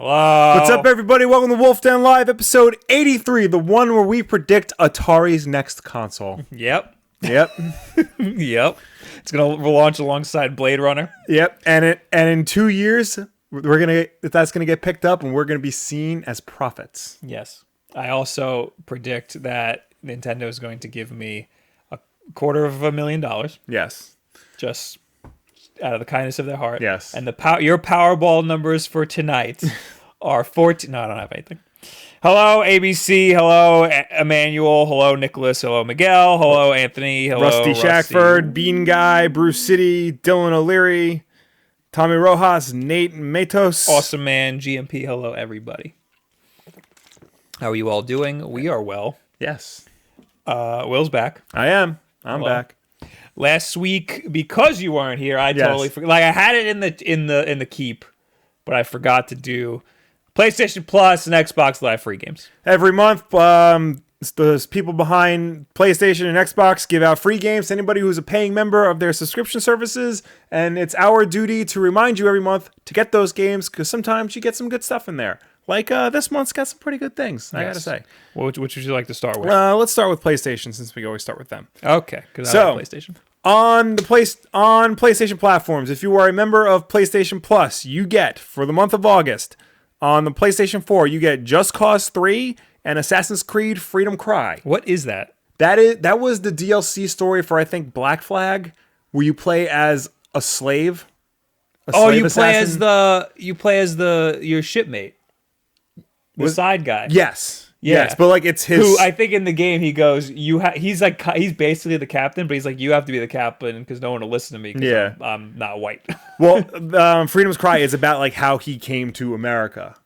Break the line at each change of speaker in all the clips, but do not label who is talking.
Hello.
What's up, everybody? Welcome to Wulff Den Live, episode 83, the one where we predict Atari's next console.
Yep.
Yep.
Yep. It's gonna launch alongside Blade Runner.
Yep. And in 2 years, that's gonna get picked up, and we're gonna be seen as prophets.
Yes. I also predict that Nintendo is going to give me $250,000.
Yes.
Just out of the kindness of their heart.
Yes.
And your Powerball numbers for tonight are 14. No, I don't have anything. Hello, ABC. Hello, Emmanuel. Hello, Nicholas. Hello, Miguel. Hello, Anthony. Hello,
Rusty Shackford, Bean Guy, Bruce City, Dylan O'Leary, Tommy Rojas, Nate Matos.
Awesome Man, GMP. Hello, everybody. How are you all doing? We are well.
Yes.
Will's back.
I am. I'm
Hello.
back.
Last week, because you weren't here, I totally forgot. Like, I had it in the keep, but I forgot to do PlayStation Plus and Xbox Live free games.
Every month, the people behind PlayStation and Xbox give out free games to anybody who's a paying member of their subscription services, and it's our duty to remind you every month to get those games, because sometimes you get some good stuff in there. Like, this month's got some pretty good things, I gotta say.
Which would you like to start with?
Let's start with PlayStation, since we always start with them.
Okay, because I like PlayStation.
On PlayStation platforms, if you are a member of PlayStation Plus, you get, for the month of August, on the PlayStation 4, you get Just Cause 3 and Assassin's Creed Freedom Cry.
What is that?
That was the DLC story for, I think, Black Flag, where you play as a slave.
You play as your shipmate. The side guy.
Yes.
Yeah.
Yes, but like it's his.
Who I think in the game he goes, he's basically the captain, but he's like, you have to be the captain because no one will listen to me.
Yeah,
I'm not white.
Well, Freedom's Cry is about like how he came to America.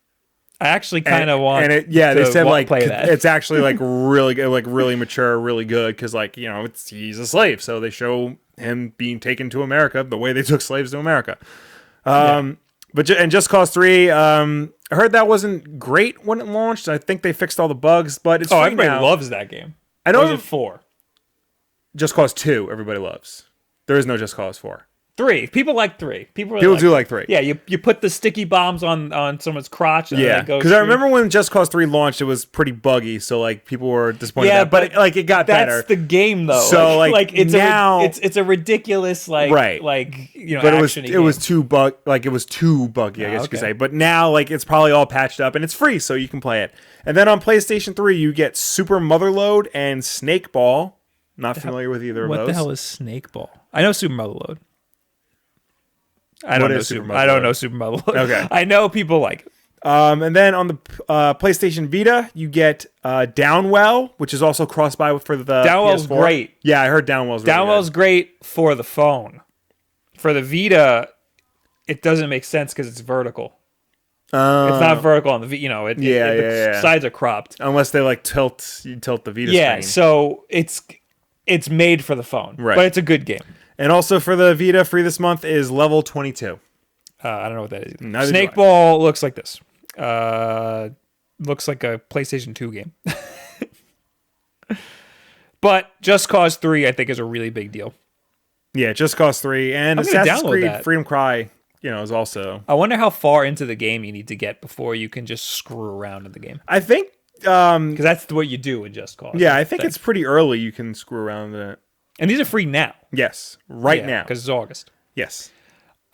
I actually kind of want.
And they said like
play that.
It's actually like really good, like really mature, really good, because like he's a slave, so they show him being taken to America the way they took slaves to America. But Just Cause 3, I heard that wasn't great when it launched. I think they fixed all the bugs, but it's free
everybody
now.
loves that game.
I know.
Or is it 4?
Just Cause 2, everybody loves. There is no Just Cause 4.
3. People like 3. People
do like 3.
Yeah, you put the sticky bombs on someone's crotch. And
yeah, because I remember when Just Cause 3 launched, it was pretty buggy, so like people were disappointed.
Yeah,
but like it got better.
That's the game, though.
So like
it's
now,
it's a ridiculous
right.
But
it was too buggy. Like it was too buggy, I guess you could say. But now like it's probably all patched up and it's free, so you can play it. And then on PlayStation 3, you get Super Motherload and Snakeball. Not familiar with either of those.
What the hell is Snakeball? I know Super Motherload. I don't know Super Motherload.
Okay.
I know people like it.
And then on the PlayStation Vita, you get Downwell, which is also cross-buy for the
Downwell's
PS4.
great.
Yeah, I heard Downwell's really
Downwell's great for the phone. For the Vita, it doesn't make sense because it's vertical. It's not vertical on the Vita. The sides are cropped.
Unless they like tilt the Vita screen.
Yeah, so it's made for the phone.
Right.
But it's a good game.
And also for the Vita, free this month is Level 22.
I don't know what that is.
Neither
Snakeball looks like this. Looks like a PlayStation 2 game. But Just Cause 3, I think, is a really big deal.
Yeah, Just Cause 3. And Assassin's Creed Freedom Cry, is also...
I wonder how far into the game you need to get before you can just screw around in the game.
I think...
Because that's what you do in Just Cause.
Yeah, I think it's pretty early you can screw around in it.
And these are free now.
Yes, now.
Because it's August.
Yes.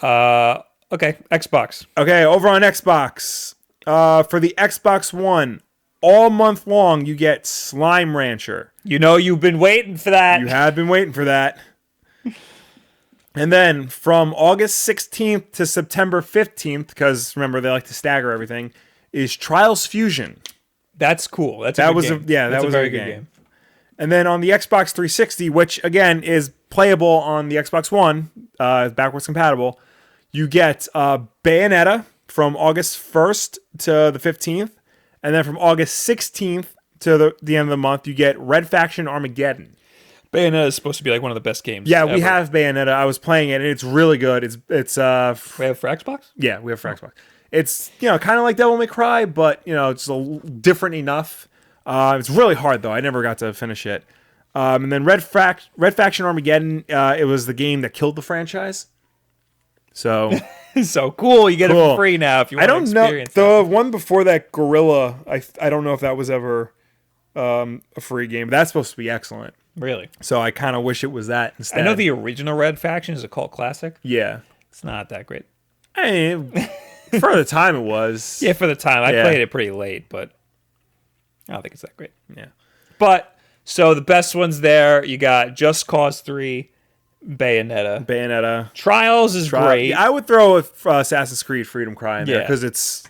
Okay, Xbox.
Okay, over on Xbox. For the Xbox One, all month long, you get Slime Rancher.
You've been waiting for that.
You have been waiting for that. And then from August 16th to September 15th, because remember, they like to stagger everything, is Trials Fusion.
That's cool. That's a good game.
That was a very good game. And then on the Xbox 360, which again is playable on the Xbox One, backwards compatible, you get Bayonetta from August 1st to the 15th. And then from August 16th to the end of the month, you get Red Faction Armageddon.
Bayonetta is supposed to be like one of the best games.
Yeah,
ever.
we have Bayonetta. I was playing it, and it's really good. It's
we have for Xbox?
Yeah, we have for Xbox. It's kind of like Devil May Cry, but it's different enough. It's really hard though. I never got to finish it. And then Red Faction Armageddon. It was the game that killed the franchise. So
So cool. You get it
Cool.
for free now if you
I
want to
don't know.
experience
The one before that, Gorilla, I don't know if that was ever a free game. But that's supposed to be excellent.
that. Really?
So I kind of wish it was that instead.
I know the original Red Faction is a cult classic.
Yeah.
It's not that great.
I mean, for the time it was.
Yeah, for the time. I
Yeah.
played it pretty late, but I don't think it's that great.
Yeah.
But, so the best ones there, you got Just Cause 3, Bayonetta. Trials is great.
Yeah, I would throw Assassin's Creed Freedom Cry in there
Yeah.
because it's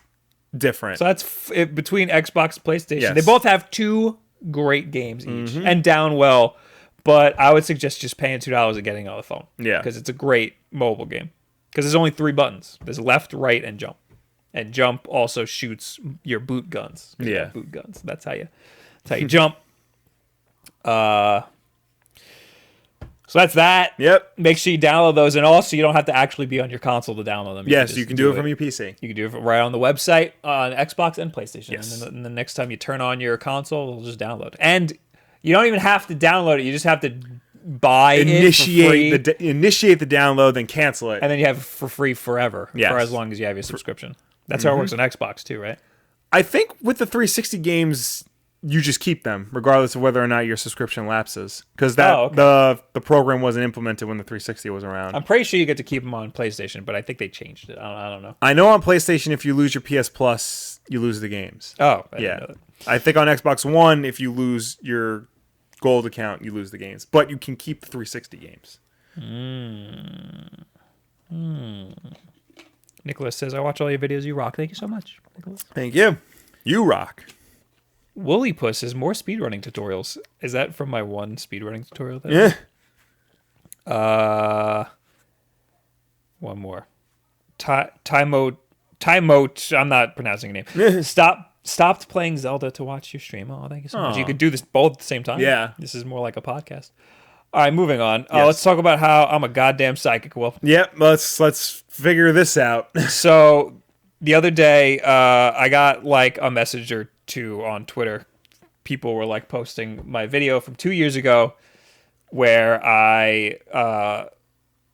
different.
So that's between Xbox and PlayStation.
Yes.
They both have 2 great games each and down well, but I would suggest just paying $2 and getting it on the phone.
Yeah.
Because it's a great mobile game. Because there's only 3 buttons. There's left, right, and jump. And jump also shoots your boot guns. You
Yeah.
have boot guns. That's how you jump. So that's that.
Yep.
Make sure you download those, and also you don't have to actually be on your console to download them.
Yes, you can do it from your PC.
You can do it right on the website on Xbox and PlayStation.
Yes.
And then the next time you turn on your console, it'll just download. And you don't even have to download it. You just have to buy it for free.
Initiate the download, then cancel it.
And then you have it for free forever.
Yes.
For as long as you have your subscription. That's how it works on Xbox too, right?
I think with the 360 games, you just keep them, regardless of whether or not your subscription lapses, because the program wasn't implemented when the 360 was around.
I'm pretty sure you get to keep them on PlayStation, but I think they changed it. I don't know.
I know on PlayStation, if you lose your PS Plus, you lose the games.
Oh, I didn't
Yeah.
know that.
I think on Xbox One, if you lose your Gold account, you lose the games, but you can keep the 360 games.
Nicholas says, I watch all your videos. You rock. Thank you so much, Nicholas.
Thank you. You rock.
Woolly Puss says, more speedrunning tutorials. Is that from my one speedrunning tutorial?
Yeah.
One more. Tymote. I'm not pronouncing your name. Stopped playing Zelda to watch your stream. Oh, thank you so much. You could do this both at the same time.
Yeah.
This is more like a podcast. All right, moving on.
Yes.
Let's talk about how I'm a goddamn psychic, Wolf.
Yep. Let's figure this out.
So the other day, I got like a message or two on Twitter. People were like posting my video from 2 years ago where I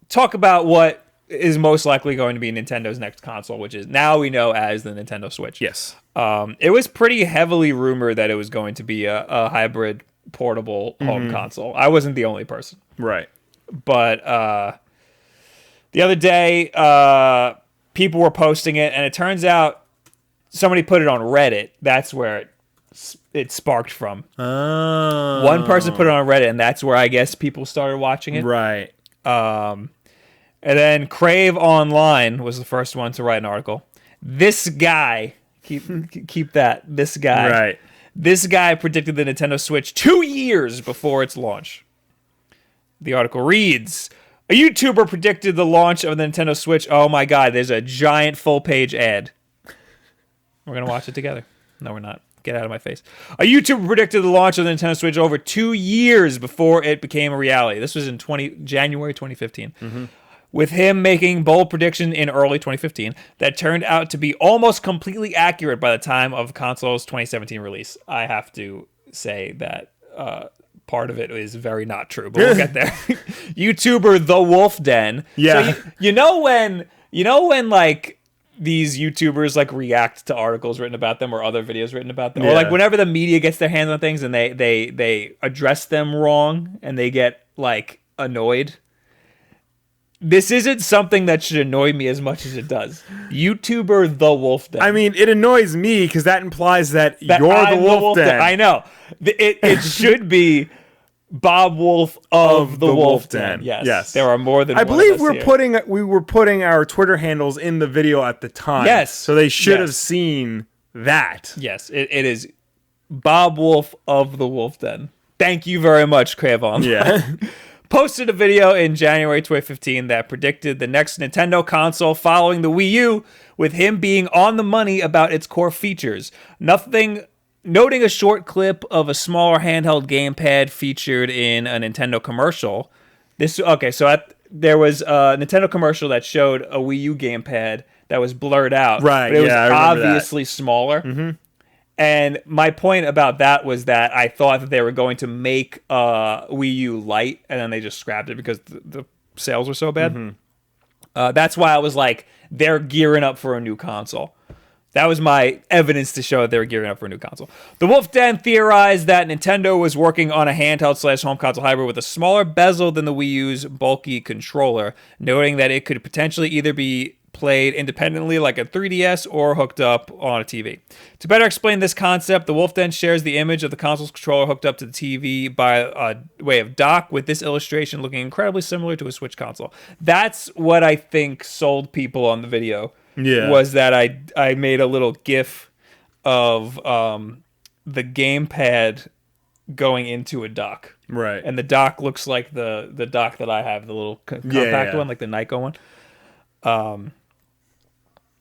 talk about what is most likely going to be Nintendo's next console, which is now we know as the Nintendo Switch.
Yes.
It was pretty heavily rumored that it was going to be a hybrid portable home console. I wasn't the only person.
Right.
But the other day, people were posting it, and it turns out somebody put it on Reddit. That's where it sparked from.
Oh.
One person put it on Reddit, and that's where I guess people started watching it.
Right.
And then Crave Online was the first one to write an article. This guy, keep that. This guy.
Right.
This guy predicted the Nintendo Switch 2 years before its launch. The article reads, a YouTuber predicted the launch of the Nintendo Switch. Oh my God, there's a giant full-page ad. We're going to watch it together. No, we're not. Get out of my face. A YouTuber predicted the launch of the Nintendo Switch over 2 years before it became a reality. This was in January 2015. With him making bold prediction in early 2015 that turned out to be almost completely accurate by the time of console's 2017 release. I have to say that part of it is very not true, but we'll get there. YouTuber The Wulff Den.
Yeah.
So you know when like these YouTubers like react to articles written about them or other videos written about them, or like whenever the media gets their hands on things and they address them wrong and they get like annoyed. This isn't something that should annoy me as much as it does. YouTuber The Wulff Den.
I mean, it annoys me because that implies that you're the Wulff Den.
I know. It should be Bob Wolf of the Wulff Den. Yes. There are more than
I
one
believe
of us here.
we were putting our Twitter handles in the video at the time.
Yes.
So they should have seen that.
Yes, it is Bob Wolf of the Wulff Den. Thank you very much, Cravon.
Yeah.
Posted a video in January 2015 that predicted the next Nintendo console following the Wii U, with him being on the money about its core features. Noting a short clip of a smaller handheld gamepad featured in a Nintendo commercial. There was a Nintendo commercial that showed a Wii U gamepad that was blurred out.
Right,
But it was
I remember that.
obviously smaller. And my point about that was that I thought that they were going to make Wii U light, and then they just scrapped it because the sales were so bad. That's why I was like, they're gearing up for a new console. That was my evidence to show that they were gearing up for a new console. The Wulff Den theorized that Nintendo was working on a handheld/home console hybrid with a smaller bezel than the Wii U's bulky controller, noting that it could potentially either be played independently like a 3DS or hooked up on a TV. To better explain this concept, the Wulff Den shares the image of the console's controller hooked up to the TV by way of dock, with this illustration looking incredibly similar to a Switch console. That's what I think sold people on the video.
Yeah.
Was that I made a little GIF of the gamepad going into a dock.
Right.
And the dock looks like the dock that I have, the little compact one, like the Nyko one.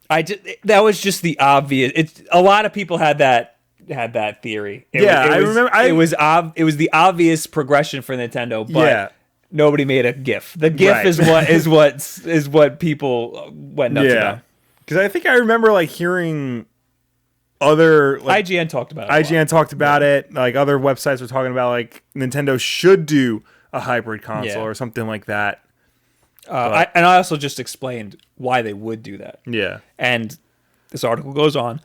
That was just the obvious. A lot of people had that theory.
I remember.
It was the obvious progression for Nintendo, but nobody made a GIF. The GIF is what people went nuts about.
Because I think I remember like hearing other
IGN talked about it.
IGN talked about it. Like other websites were talking about like Nintendo should do a hybrid console or something like that.
I also just explained why they would do that.
Yeah.
And this article goes on.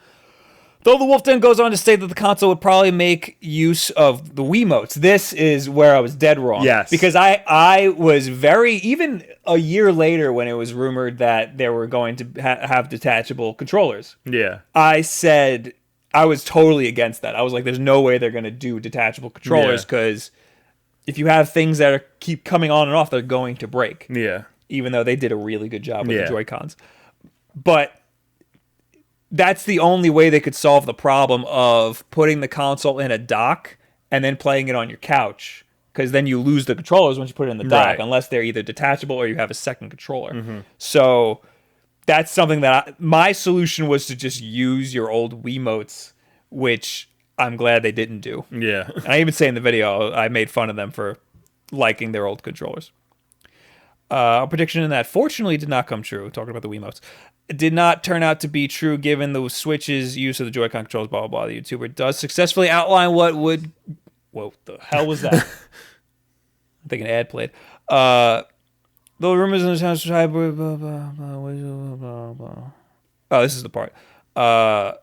Though the Wulff Den goes on to state that the console would probably make use of the Wiimotes. This is where I was dead wrong.
Yes.
Because I was even a year later when it was rumored that they were going to have detachable controllers.
Yeah.
I said I was totally against that. I was like, there's no way they're going to do detachable controllers because if you have things that keep coming on and off, they're going to break.
Yeah.
Even though they did a really good job with the Joy-Cons. But that's the only way they could solve the problem of putting the console in a dock and then playing it on your couch. Because then you lose the controllers once you put it in the dock, unless they're either detachable or you have a second controller. Mm-hmm. So that's something that my solution was to just use your old Wiimotes, which I'm glad they didn't do.
Yeah.
And I even say in the video, I made fun of them for liking their old controllers. A prediction in that fortunately did not come true, talking about the Wiimotes. It did not turn out to be true given the Switch's use of the Joy-Con controls, blah, blah, blah. The YouTuber does successfully outline what would... What the hell was that? I think an ad played. The rumors in the house hybrid, blah, blah, blah, blah. Oh, this is the part.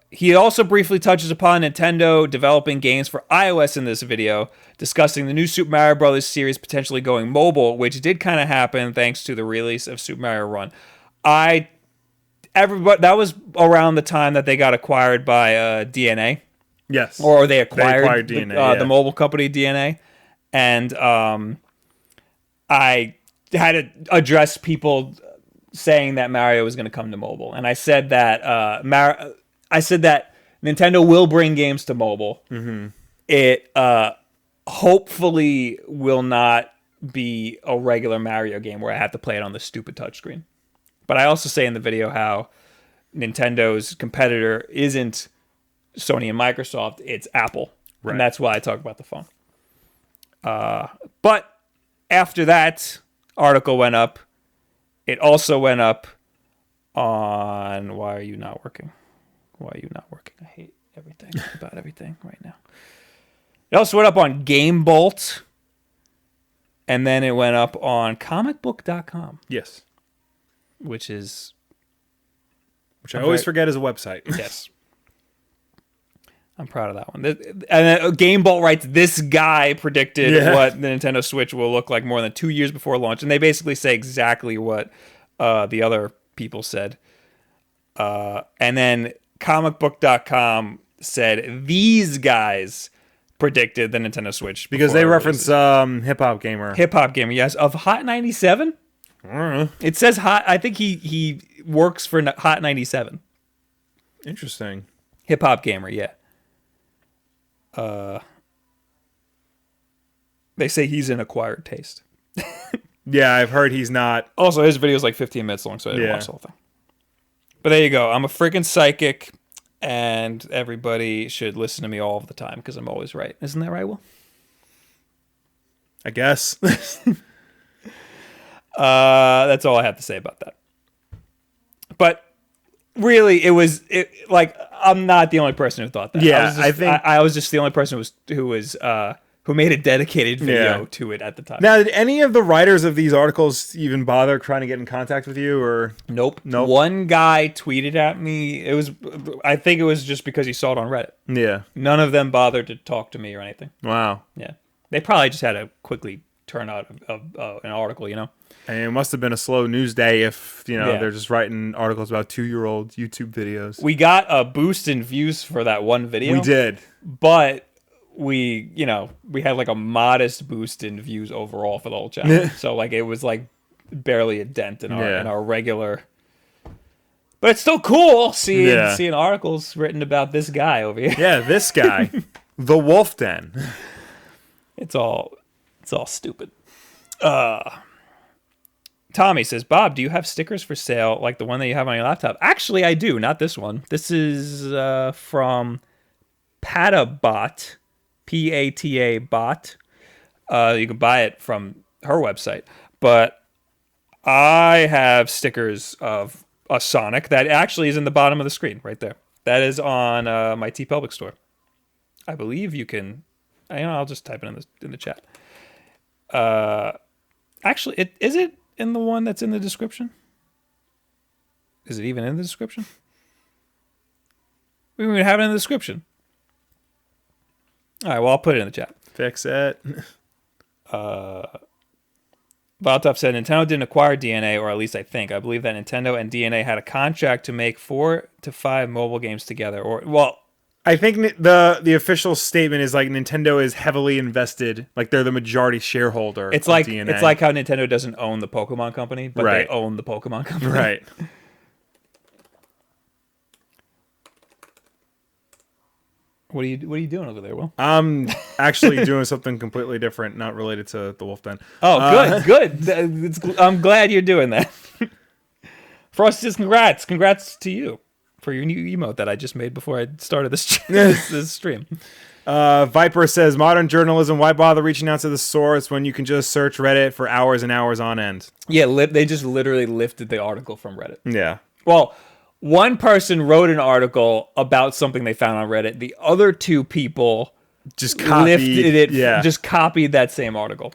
He also briefly touches upon Nintendo developing games for iOS in this video, discussing the new Super Mario Bros. Series potentially going mobile, which did kind of happen thanks to the release of Super Mario Run. That was around the time that they got acquired by DNA.
Yes.
Or they acquired
DNA,
the mobile company DNA. And I had to address people saying that Mario was going to come to mobile. And I said that Nintendo will bring games to mobile. Mm-hmm. It hopefully will not be a regular Mario game where I have to play it on the stupid touchscreen. But I also say in the video how Nintendo's competitor isn't Sony and Microsoft, it's Apple. Right. And that's why I talk about the phone. But after that article went up, it also went up on... Why are you not working? I hate everything about everything right now. It also went up on Game Bolt. And then it went up on comicbook.com.
Yes.
Which
I always forget is a website.
Yes. I'm proud of that one. And Game Bolt writes, this guy predicted what the Nintendo Switch will look like more than 2 years before launch. And they basically say exactly what the other people said. And then comicbook.com said, these guys predicted the Nintendo Switch.
Because they reference Hip Hop Gamer.
Hip Hop Gamer, yes. Of Hot 97? It says Hot. I think he works for Hot 97.
Interesting.
Hip Hop Gamer, yeah. They say he's an acquired taste.
Yeah, I've heard he's not.
Also, his video is like 15 minutes long, so I didn't watch the whole thing. But there you go. I'm a freaking psychic, and everybody should listen to me all of the time because I'm always right. Isn't that right, Will?
I guess.
That's all I have to say about that. But really, I'm not the only person who thought that.
Yeah,
I was just the only person who who made a dedicated video
Yeah.
to it at the time.
Now, did any of the writers of these articles even bother trying to get in contact with you, or
Nope.
Nope.
One guy tweeted at me. I think it was just because he saw it on Reddit.
yeah?
None of them bothered to talk to me or anything.
Wow.
Yeah. They probably just had to quickly turn out an article, you know?
And it must have been a slow news day if
Yeah.
they're just writing articles about 2-year-old YouTube videos.
We got a boost in views for that one video.
We did.
But we had like a modest boost in views overall for the whole channel. So like it was like barely a dent in our regular. But it's still cool seeing articles written about this guy over here.
Yeah, this guy, the Wulff Den.
It's all stupid. Tommy says, Bob, do you have stickers for sale like the one that you have on your laptop? Actually, I do. Not this one. This is from Patabot. P-A-T-A bot. You can buy it from her website. But I have stickers of a Sonic that actually is in the bottom of the screen right there. That is on my TeePublic store. I believe you can. I'll just type it in the chat. Actually, is it in the one that's in the description? Is it even in the description? We don't even have it in the description. All right, well, I'll put it in the chat.
Fix it.
Valtop said Nintendo didn't acquire DNA, or at least I think. I believe that Nintendo and DNA had a contract to make 4 to 5 mobile games together.
I think the official statement is like Nintendo is heavily invested, like they're the majority shareholder.
It's
of
like
DNA.
it's like how Nintendo doesn't own the Pokemon Company, but
Right.
they own the Pokemon Company.
Right.
What are you doing over there, Will?
I'm actually doing something completely different, not related to the Wulff Den.
Oh, good. I'm glad you're doing that. Frost says congrats to you for your new emote that I just made before I started this stream.
Viper says, modern journalism, why bother reaching out to the source when you can just search Reddit for hours and hours on end?
Yeah, they just literally lifted the article from Reddit.
Yeah.
Well, one person wrote an article about something they found on Reddit. The other 2 people
Just copied
lifted it.
Yeah.
Just copied that same article.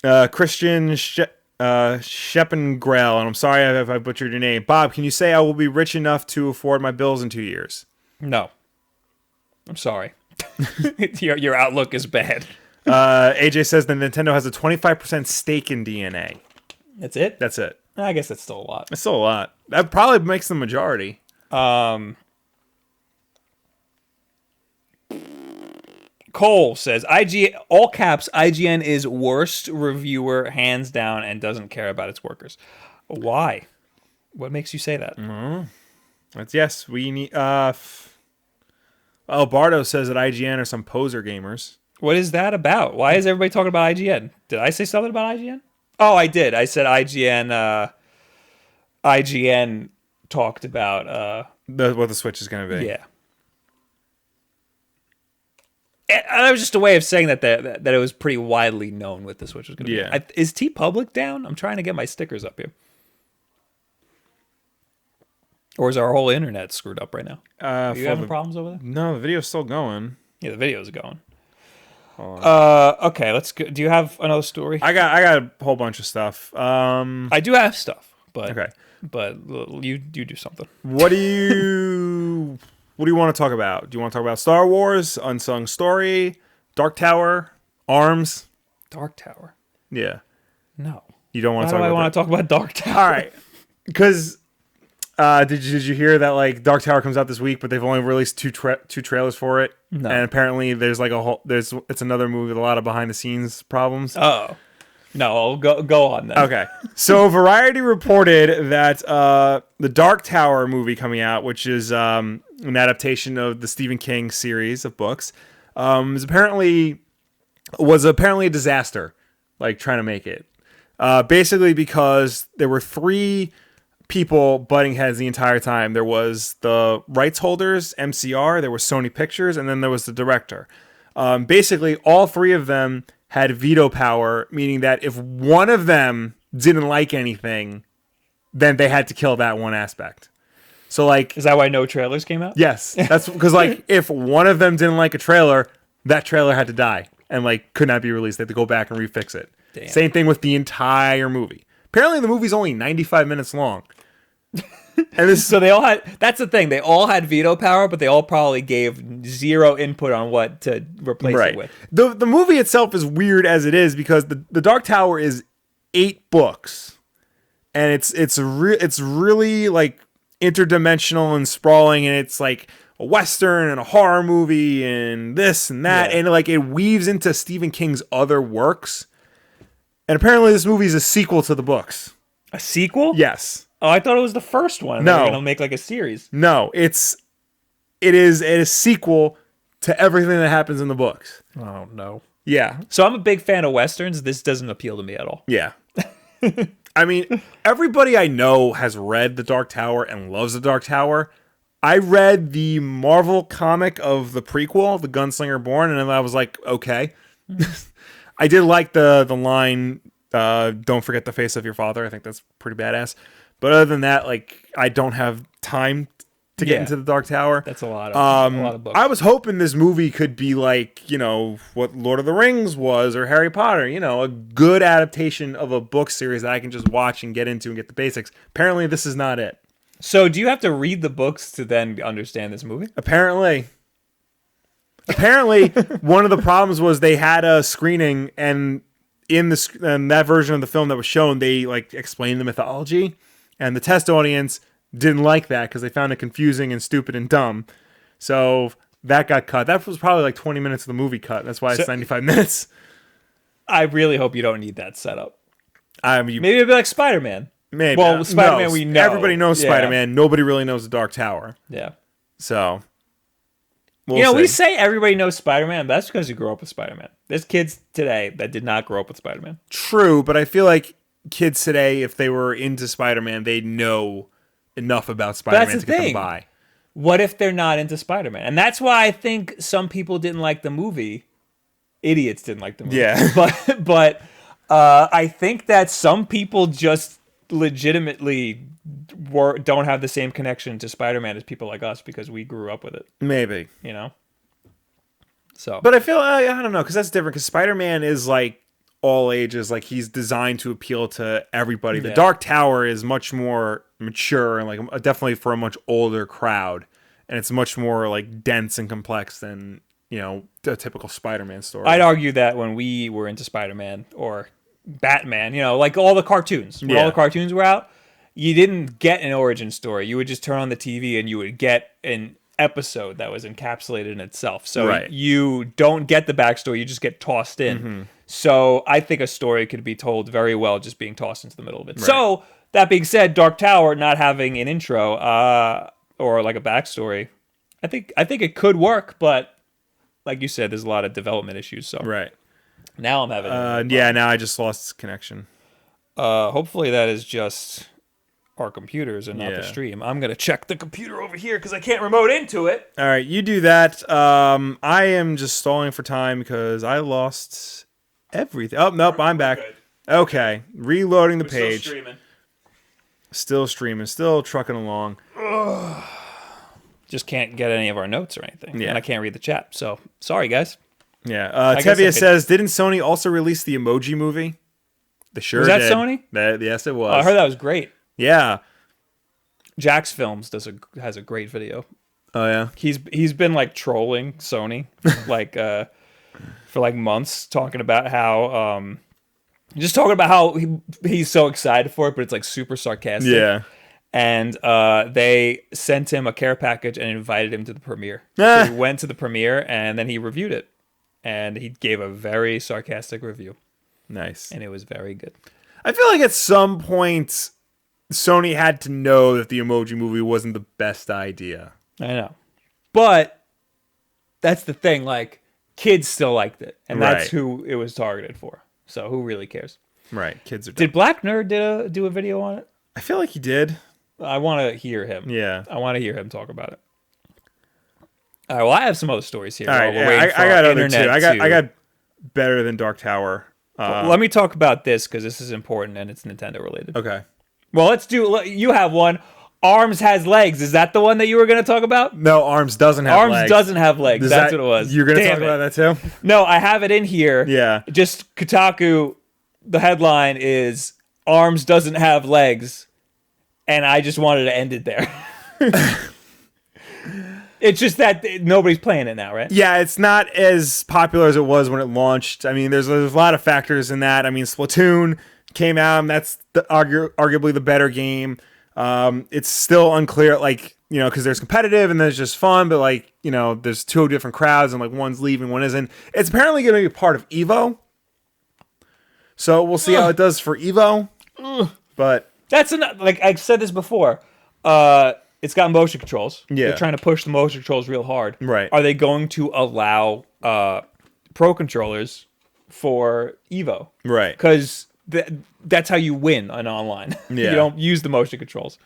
Christian Sheppengrell, and I'm sorry if I butchered your name. Bob, can you say I will be rich enough to afford my bills in 2 years?
No, I'm sorry. your outlook is bad.
AJ says that Nintendo has a 25% stake in DNA.
That's it.
That's it.
I guess that's still a lot.
It's still a lot. That probably makes the majority.
Cole says, all caps, IGN is worst reviewer, hands down, and doesn't care about its workers. Why? What makes you say that?
Yes, we need... Bardo says that IGN are some poser gamers.
What is that about? Why is everybody talking about IGN? Did I say something about IGN? Oh, I did. I said IGN... IGN talked about...
What the Switch is going to be.
Yeah. And that was just a way of saying that it was pretty widely known what the Switch was going to be.
Yeah.
Is TeePublic down? I'm trying to get my stickers up here. Or is our whole internet screwed up right now? Are you having problems over there?
No, the video's still going.
Yeah, the video's going. Okay, let's go. Do you have another story?
I got a whole bunch of stuff.
I do have stuff, but
Okay.
But you do something.
What do you want to talk about? Do you want to talk about Star Wars, Unsung Story, Dark Tower, ARMS?
Dark Tower?
Yeah.
No.
You don't want
Why
to talk
do I
about
want to talk about Dark Tower?
All right. Because did you hear that like Dark Tower comes out this week, but they've only released two trailers for it?
No.
And apparently there's like it's another movie with a lot of behind the scenes problems.
Oh. No, I'll go on then.
Okay. So Variety reported that the Dark Tower movie coming out, which is an adaptation of the Stephen King series of books, was apparently a disaster, like trying to make it. Basically because there were 3 people butting heads the entire time. There was the rights holders, MCR, there was Sony Pictures, and then there was the director. Basically, all 3 of them had veto power, meaning that if one of them didn't like anything, then they had to kill that one aspect. So, like...
Is that why no trailers came out?
Yes. That's because, like, if one of them didn't like a trailer, That trailer had to die and like could not be released. They had to go back and refix it.
Damn.
Same thing with the entire movie. Apparently the movie's only 95 minutes long. And this
So they all had. That's the thing. They all had veto power, but they all probably gave zero input on what to replace it with.
The movie itself is weird as it is because the Dark Tower is 8 books, and it's really like interdimensional and sprawling, and it's like a Western and a horror movie and this and that, and like it weaves into Stephen King's other works. And apparently this movie is a sequel to the books.
A sequel?
Yes.
Oh, I thought it was the first one.
No.
They were gonna make like a series.
No, it is a sequel to everything that happens in the books.
Oh no.
Yeah.
So I'm a big fan of Westerns. This doesn't appeal to me at all.
Yeah. I mean, everybody I know has read The Dark Tower and loves The Dark Tower. I read the Marvel comic of the prequel, The Gunslinger Born, and I was like, okay. I did like the line, don't forget the face of your father. I think that's pretty badass. But other than that, like, I don't have time to get into The Dark Tower.
That's a lot of books.
I was hoping this movie could be like, what Lord of the Rings was or Harry Potter, a good adaptation of a book series that I can just watch and get into and get the basics. Apparently, this is not it.
So do you have to read the books to then understand this movie?
Apparently, one of the problems was they had a screening, and in that version of the film that was shown, they like explained the mythology, and the test audience didn't like that because they found it confusing and stupid and dumb. So that got cut. That was probably like 20 minutes of the movie cut. That's why it's 95 minutes.
I really hope you don't need that setup.
Maybe
it'd be like Spider-Man.
Maybe.
Well, Spider-Man we know.
Everybody knows Spider-Man. Nobody really knows the Dark Tower.
Yeah.
So, we'll see.
We say everybody knows Spider-Man, but that's because you grew up with Spider-Man. There's kids today that did not grow up with Spider-Man.
True, but I feel like kids today, if they were into Spider-Man, they'd know enough about Spider-Man to get them by.
What if they're not into Spider-Man? And that's why I think some people didn't like the movie. Idiots didn't like the movie.
Yeah.
But I think that some people just legitimately don't have the same connection to Spider-Man as people like us because we grew up with it.
Maybe.
So.
But I feel, I don't know, because that's different, because Spider-Man is like all ages, like he's designed to appeal to everybody. The Dark Tower is much more mature and like definitely for a much older crowd, and it's much more like dense and complex than a typical Spider-Man story.
I'd argue that when we were into Spider-Man or Batman, like all the cartoons, when all the cartoons were out, you didn't get an origin story. You would just turn on the TV and you would get an episode that was encapsulated in itself. So you don't get the backstory, you just get tossed in. Mm-hmm. So I think a story could be told very well just being tossed into the middle of it. Right. So that being said, Dark Tower not having an intro or like a backstory, I think it could work, but like you said, there's a lot of development issues. So now I'm having
now I just lost connection.
Hopefully that is just our computers and not the stream. I'm gonna check the computer over here because I can't remote into it.
All right, you do that. I am just stalling for time because I lost everything. Oh nope, I'm back. Good. Okay, reloading the page. Still streaming, still trucking along.
Just can't get any of our notes or anything. Yeah, and I can't read the chat. So sorry, guys.
Yeah. Tevia says, didn't Sony also release the Emoji Movie? They sure did.
Was that Sony?
Yes, it was.
I heard that was great.
Yeah.
Jax Films has a great video.
Oh yeah.
He's been like trolling Sony like for like months, talking about how he's so excited for it, but it's like super sarcastic.
Yeah.
And they sent him a care package and invited him to the premiere. So he went to the premiere and then he reviewed it. And he gave a very sarcastic review.
Nice.
And it was very good.
I feel like at some point Sony had to know that the Emoji Movie wasn't the best idea.
I know. But that's the thing, like kids still liked it. And that's who it was targeted for. So who really cares?
Right. Kids are dumb.
Did Black Nerd do a video on it?
I feel like he did.
I want to hear him.
Yeah.
I want to hear him talk about it. All right, well, I have some other stories here.
All right, I got other two. I got better than Dark Tower.
Let me talk about this because this is important and it's Nintendo related.
Okay.
Well, you have one. Arms has legs. Is that the one that you were going to talk about?
No, Arms doesn't have
Arms
legs.
doesn't have legs. That's what it was.
You're going to talk
Damn it.
about that too?
No, I have it in here.
Yeah.
Just Kotaku, the headline is Arms doesn't have legs. And I just wanted to end it there. It's just that nobody's playing it now, right?
Yeah, it's not as popular as it was when it launched. I mean, there's a lot of factors in that. I mean, Splatoon came out, and that's arguably the better game. It's still unclear, like, you know, because there's competitive and there's just fun, but, like, you know, there's two different crowds and, like, one's leaving, one isn't. It's apparently going to be part of EVO. So we'll see how it does for EVO. But
that's like I've said this before. It's got motion controls.
Yeah.
They're trying to push the motion controls real hard.
Right.
Are they going to allow pro controllers for EVO?
right.
Because that's how you win on online.
Yeah.
You don't use the motion controls.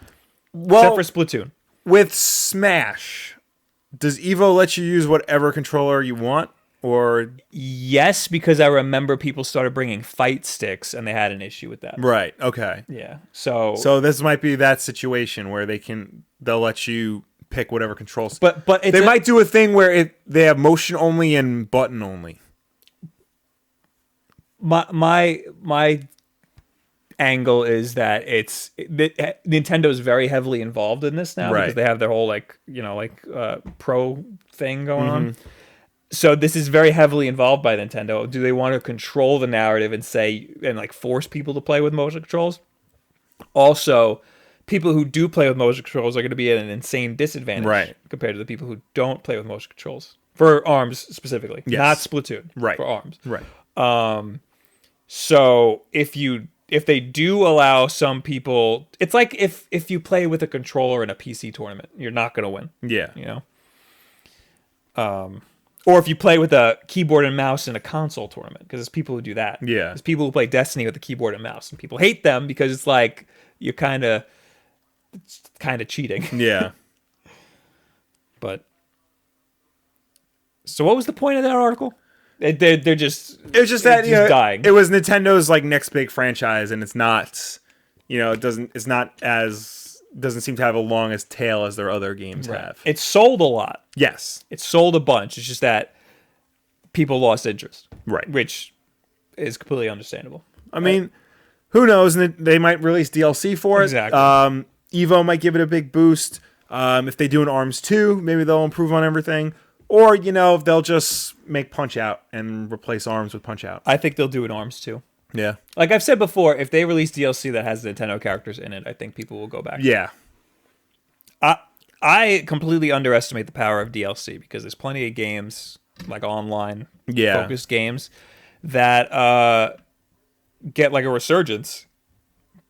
Well,
Except for Splatoon.
with Smash, does EVO let you use whatever controller you want? Or
Yes, because I remember people started bringing fight sticks and they had an issue with that.
right, okay.
Yeah. So
So this might be that situation where they'll let you pick whatever controls.
but it's
they might do a thing where they have motion only and button only.
my angle is that Nintendo is very heavily involved in this now because
Right.
they have their whole pro thing going on. So this is very heavily involved by Nintendo. Do they want to control the narrative and force people to play with motion controls? Also, people who do play with motion controls are going to be at an insane disadvantage
Right.
compared to the people who don't play with motion controls. For ARMS specifically,
Yes.
not Splatoon.
Right.
For ARMS.
Right.
So if they do allow some people, it's like if you play with a controller in a PC tournament, you're not going to win.
Yeah.
You know. Or if you play with a keyboard and mouse in a console tournament, because there's people who do that.
Yeah.
There's people who play Destiny with a keyboard and mouse, and people hate them because it's like you're kind of cheating.
Yeah.
But so, what was the point of that article? They're just
It was just that, you know,
dying.
it was Nintendo's like next big franchise, and it's not, you know, doesn't seem to have a long as tail as their other games have.
It sold a lot.
Yes.
It sold a bunch. It's just that people lost interest.
Right.
Which is completely understandable.
I mean, who knows? They might release DLC for it.
Exactly.
Evo might give it a big boost. If they do an ARMS 2, maybe they'll improve on everything. Or, you know, they'll just make Punch-Out and replace ARMS with Punch-Out.
I think they'll do an ARMS too.
Yeah.
Like I've said before, if they release DLC that has Nintendo characters in it, I think people will go back.
Yeah.
I completely underestimate the power of DLC because there's plenty of games, like online focused games, that get like a resurgence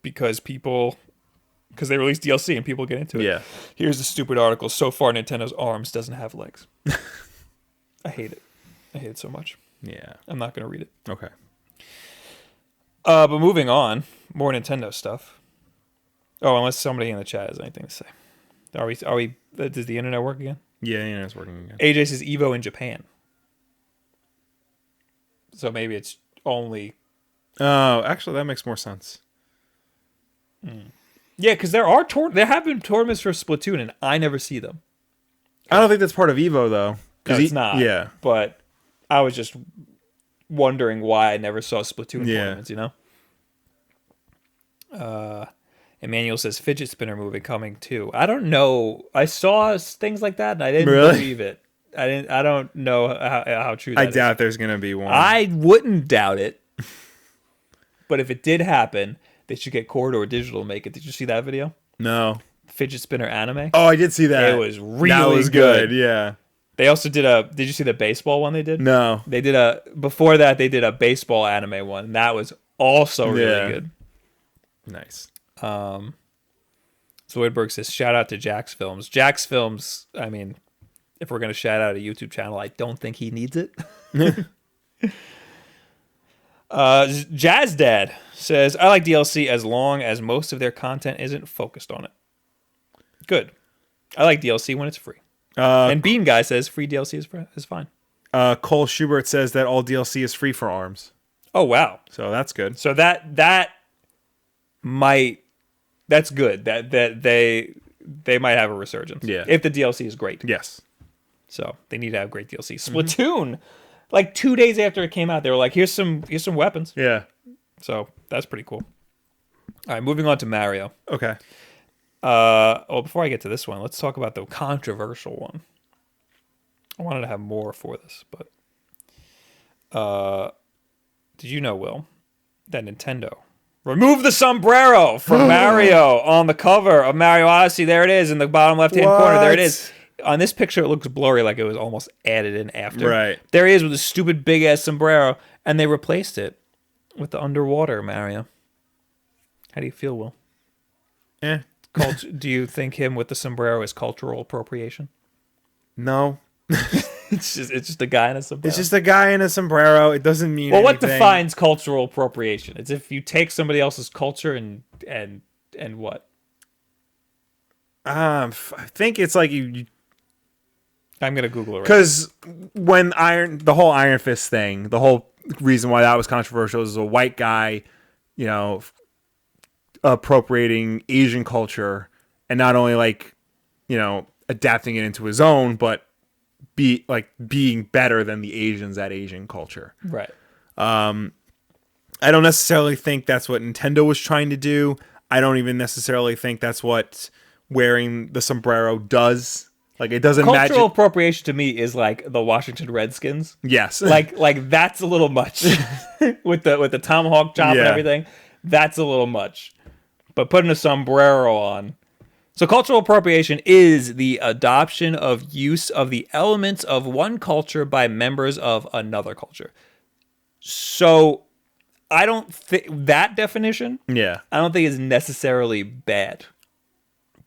because they release DLC and people get into it.
Yeah.
Here's the stupid article. So far, Nintendo's ARMS doesn't have legs. I hate it. I hate it so much.
Yeah.
I'm not going to read it.
Okay.
But moving on, more Nintendo stuff. Oh, unless somebody in the chat has anything to say. Are we? Does the internet work again?
Yeah, it's working again.
AJ says Evo in Japan. So maybe it's only...
Oh, actually, that makes more sense.
Yeah, because there have been tournaments for Splatoon, and I never see them.
I don't think that's part of Evo, though.
No, it's not.
Yeah.
But I was just wondering why I never saw Splatoon tournaments, you know? Emmanuel says fidget spinner movie coming too. I don't know. I saw things like that, and I didn't believe it. I don't know how true that is.
I doubt there's going to be one.
I wouldn't doubt it. But if it did happen, they should get Corridor Digital to make it. Did you see that video?
No.
Fidget spinner anime?
Oh, I did see that.
It was really
that was good. Yeah.
They also did did you see the baseball one they did?
No.
They did before that they did a baseball anime one. That was also really good.
Nice.
Zoidberg says, shout out to Jax Films. Jax Films, I mean, if we're going to shout out a YouTube channel, I don't think he needs it. Jazz Dad says, I like DLC as long as most of their content isn't focused on it. Good. I like DLC when it's free. And Bean Guy says free DLC is fine.
Cole Schubert says that all DLC is free for ARMS.
Oh, wow.
So that's good.
So that's good that they they might have a resurgence.
Yeah.
If the DLC is great.
Yes.
So they need to have great DLC. Splatoon, like 2 days after it came out, they were like, here's some weapons.
Yeah.
So that's pretty cool. All right, moving on to Mario.
Okay.
Well, before I get to this one, let's talk about the controversial one. I wanted to have more for this, but did you know, Will, that Nintendo removed the sombrero from Mario on the cover of Mario Odyssey? There it is in the bottom left-hand corner. There it is. On this picture, it looks blurry, like it was almost added in after.
Right.
There he is with a stupid big-ass sombrero, and they replaced it with the underwater Mario. How do you feel, Will? Do you think him with the sombrero is cultural appropriation?
No.
It's just a guy in a sombrero.
It's just a guy in a sombrero. It doesn't mean
what
anything.
defines cultural appropriation? It's if you take somebody else's culture and what?
I think it's like you
I'm gonna Google it right
because when the whole Iron Fist thing, the whole reason why that was controversial is a white guy, appropriating Asian culture and not only adapting it into his own, but being better than the Asians at Asian culture.
Right.
I don't necessarily think that's what Nintendo was trying to do. I don't even necessarily think that's what wearing the sombrero does. Like, it doesn't match.
Cultural appropriation to me is like the Washington Redskins.
Yes.
like that's a little much with the tomahawk chop and everything. That's a little much. But putting a sombrero on. So cultural appropriation is the adoption of use of the elements of one culture by members of another culture. So I don't think that definition, I don't think is necessarily bad.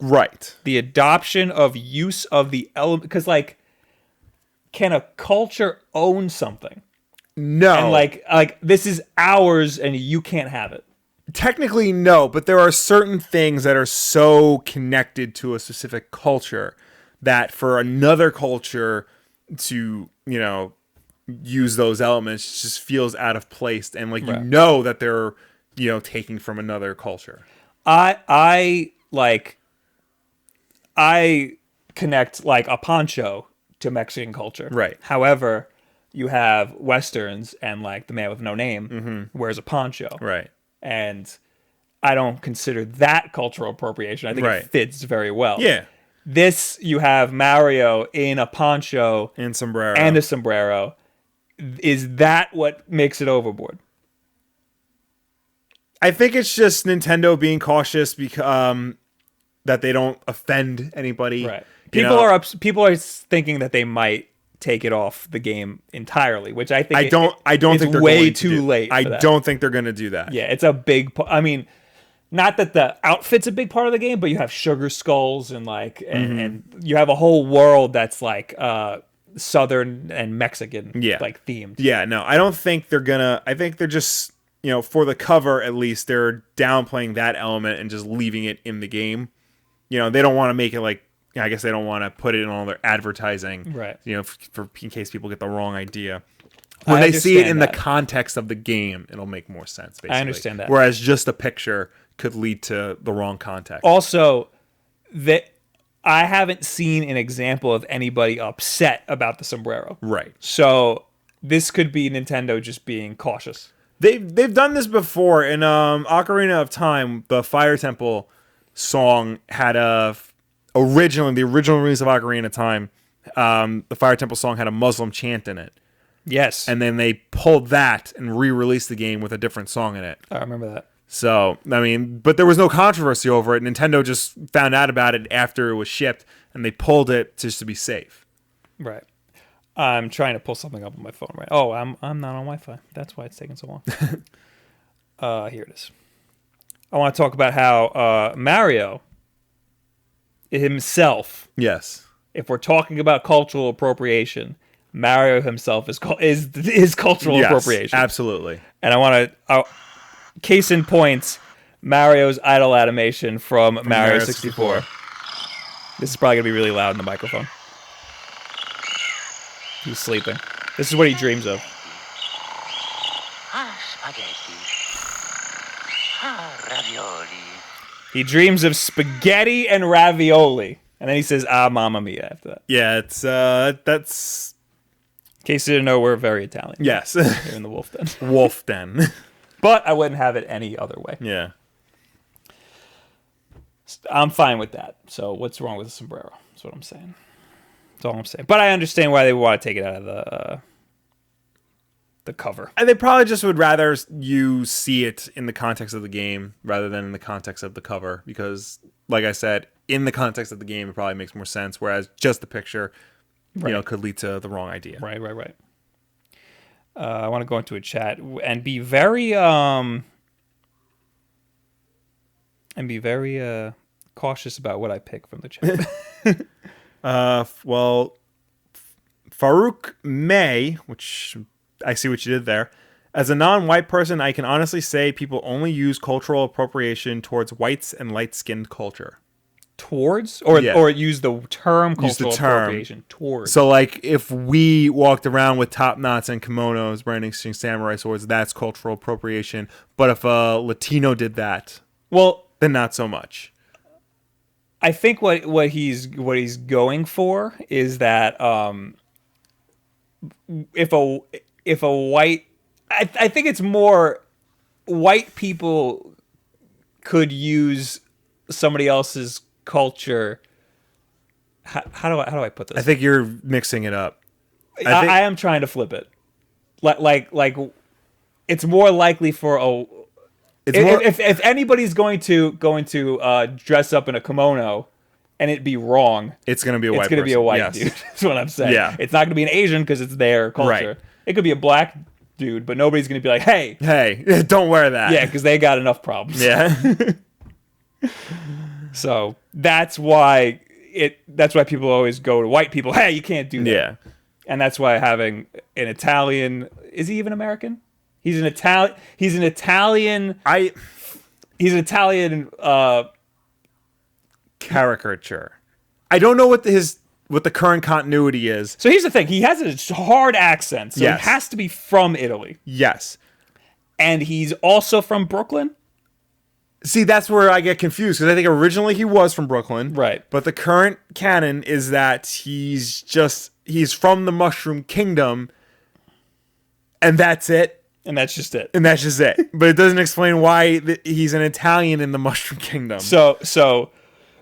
Right.
The adoption of use of the element, because can a culture own something?
No.
And like this is ours and you can't have it.
Technically, no, but there are certain things that are so connected to a specific culture that for another culture to, use those elements just feels out of place. And that they're, taking from another culture.
I connect like a poncho to Mexican culture.
Right.
However, you have Westerns and like the man with no name wears a poncho.
Right.
And I don't consider that cultural appropriation. I think it fits very well.
Yeah.
This, you have Mario in a poncho
and sombrero.
And a sombrero. Is that what makes it overboard?
I think it's just Nintendo being cautious because that they don't offend anybody.
Right. People are thinking that they might take it off the game entirely, which I think
I don't think they're
way
going
too late.
I don't think they're going to do that.
Yeah, it's a big. I mean, not that the outfit's a big part of the game, but you have sugar skulls and and you have a whole world that's like Southern and Mexican themed.
Yeah, no, I don't think they're gonna. I think they're just for the cover at least they're downplaying that element and just leaving it in the game. They don't want to make it like. I guess they don't want to put it in all their advertising,
right?
In case people get the wrong idea. When they see it in the context of the game, it'll make more sense. Basically,
I understand that.
Whereas just a picture could lead to the wrong context.
Also, I haven't seen an example of anybody upset about the sombrero.
Right.
So this could be Nintendo just being cautious.
They've done this before in Ocarina of Time. The Fire Temple song had the original release of Ocarina of Time, the Fire Temple song had a Muslim chant in it.
Yes.
And then they pulled that and re-released the game with a different song in it.
I remember that.
So, I mean, but there was no controversy over it. Nintendo just found out about it after it was shipped, and they pulled it just to be safe.
Right. I'm trying to pull something up on my phone right. Oh, I'm not on Wi-Fi. That's why it's taking so long. Here it is. I want to talk about how Mario himself.
Yes.
If we're talking about cultural appropriation, Mario himself is cultural appropriation.
Absolutely.
And I want to case in point, Mario's idle animation from Mario 64. This is probably gonna be really loud in the microphone. He's sleeping. This is what he dreams of.
Spaghetti. Ravioli.
He dreams of spaghetti and ravioli. And then he says, mamma mia after that.
Yeah, it's that's.
In case you didn't know, we're very Italian.
Yes.
Here in the Wulff Den.
Wulff Den.
But I wouldn't have it any other way.
Yeah.
I'm fine with that. So what's wrong with the sombrero? That's what I'm saying. That's all I'm saying. But I understand why they want to take it out of the cover.
And they probably just would rather you see it in the context of the game rather than in the context of the cover. Because, like I said, in the context of the game, it probably makes more sense. Whereas just the picture, could lead to the wrong idea.
Right. I want to go into a chat and be very cautious about what I pick from the chat.
Well, Farouk May, which I see what you did there. As a non-white person, I can honestly say people only use cultural appropriation towards whites and light-skinned culture.
Towards? Or use the term cultural appropriation. Towards.
So, like, if we walked around with top knots and kimonos brandishing samurai swords, that's cultural appropriation. But if a Latino did that, then not so much.
I think what he's going for is that if a white, I think it's more white people could use somebody else's culture. How do I put this?
I think you're mixing it up.
I am trying to flip it. Like it's more likely for a. If anybody's going to dress up in a kimono and it be wrong,
it's going to be a white.
It's going to be a white dude. That's what I'm saying.
Yeah.
It's not going to be an Asian because it's their culture.
Right.
It could be a black dude, but nobody's going to be like, hey,
don't wear that.
Yeah, because they got enough problems.
Yeah.
So that's why people always go to white people. Hey, you can't do that.
Yeah.
And that's why having an Italian, is he even American? He's an Italian. He's an Italian
caricature. I don't know what the current continuity is.
So here's the thing: he has a hard accent, so he has to be from Italy.
Yes,
and he's also from Brooklyn.
See, that's where I get confused because I think originally he was from Brooklyn,
right?
But the current canon is that he's from the Mushroom Kingdom, and that's it.
And that's just it.
But it doesn't explain why he's an Italian in the Mushroom Kingdom.
So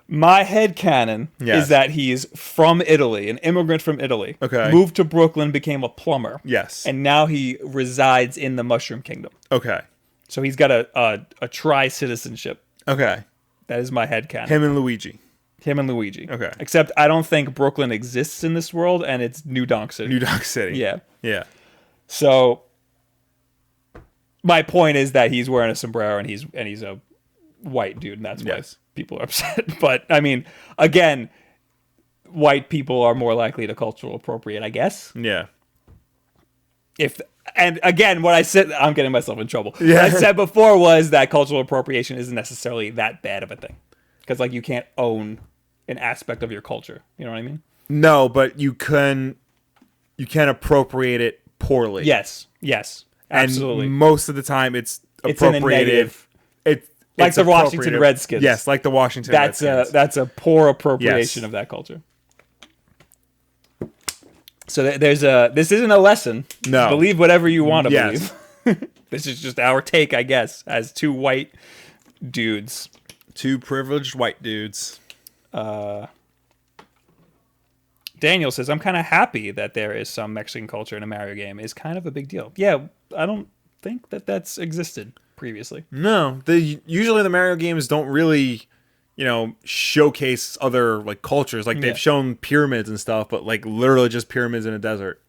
my headcanon is that he's from Italy, an immigrant from Italy.
Okay.
Moved to Brooklyn, became a plumber.
Yes.
And now he resides in the Mushroom Kingdom.
Okay.
So he's got a tri-citizenship.
Okay.
That is my headcanon.
Him and Luigi.
Okay.
Okay.
Except I don't think Brooklyn exists in this world, and it's New Donk City.
Yeah. Yeah.
So my point is that he's wearing a sombrero and he's a white dude, and that's why people are upset. But I mean, again, white people are more likely to cultural appropriate, I guess.
Yeah.
And again, what I said, I'm getting myself in trouble.
Yeah.
What I said before was that cultural appropriation isn't necessarily that bad of a thing, because like you can't own an aspect of your culture. You know what I mean?
No, but you can appropriate it poorly.
Yes. Absolutely.
And most of the time, it's appropriated.
Like the Washington Redskins.
Yes, like the Washington Redskins.
That's a poor appropriation of that culture. So this isn't a lesson.
No.
Believe whatever you want to believe. This is just our take, I guess, as two white dudes.
Two privileged white dudes.
Daniel says, I'm kind of happy that there is some Mexican culture in a Mario game. It's kind of a big deal. Yeah, I don't think that's existed previously.
No. Usually the Mario games don't really, showcase other like cultures. Like they've shown pyramids and stuff, but like literally just pyramids in a desert.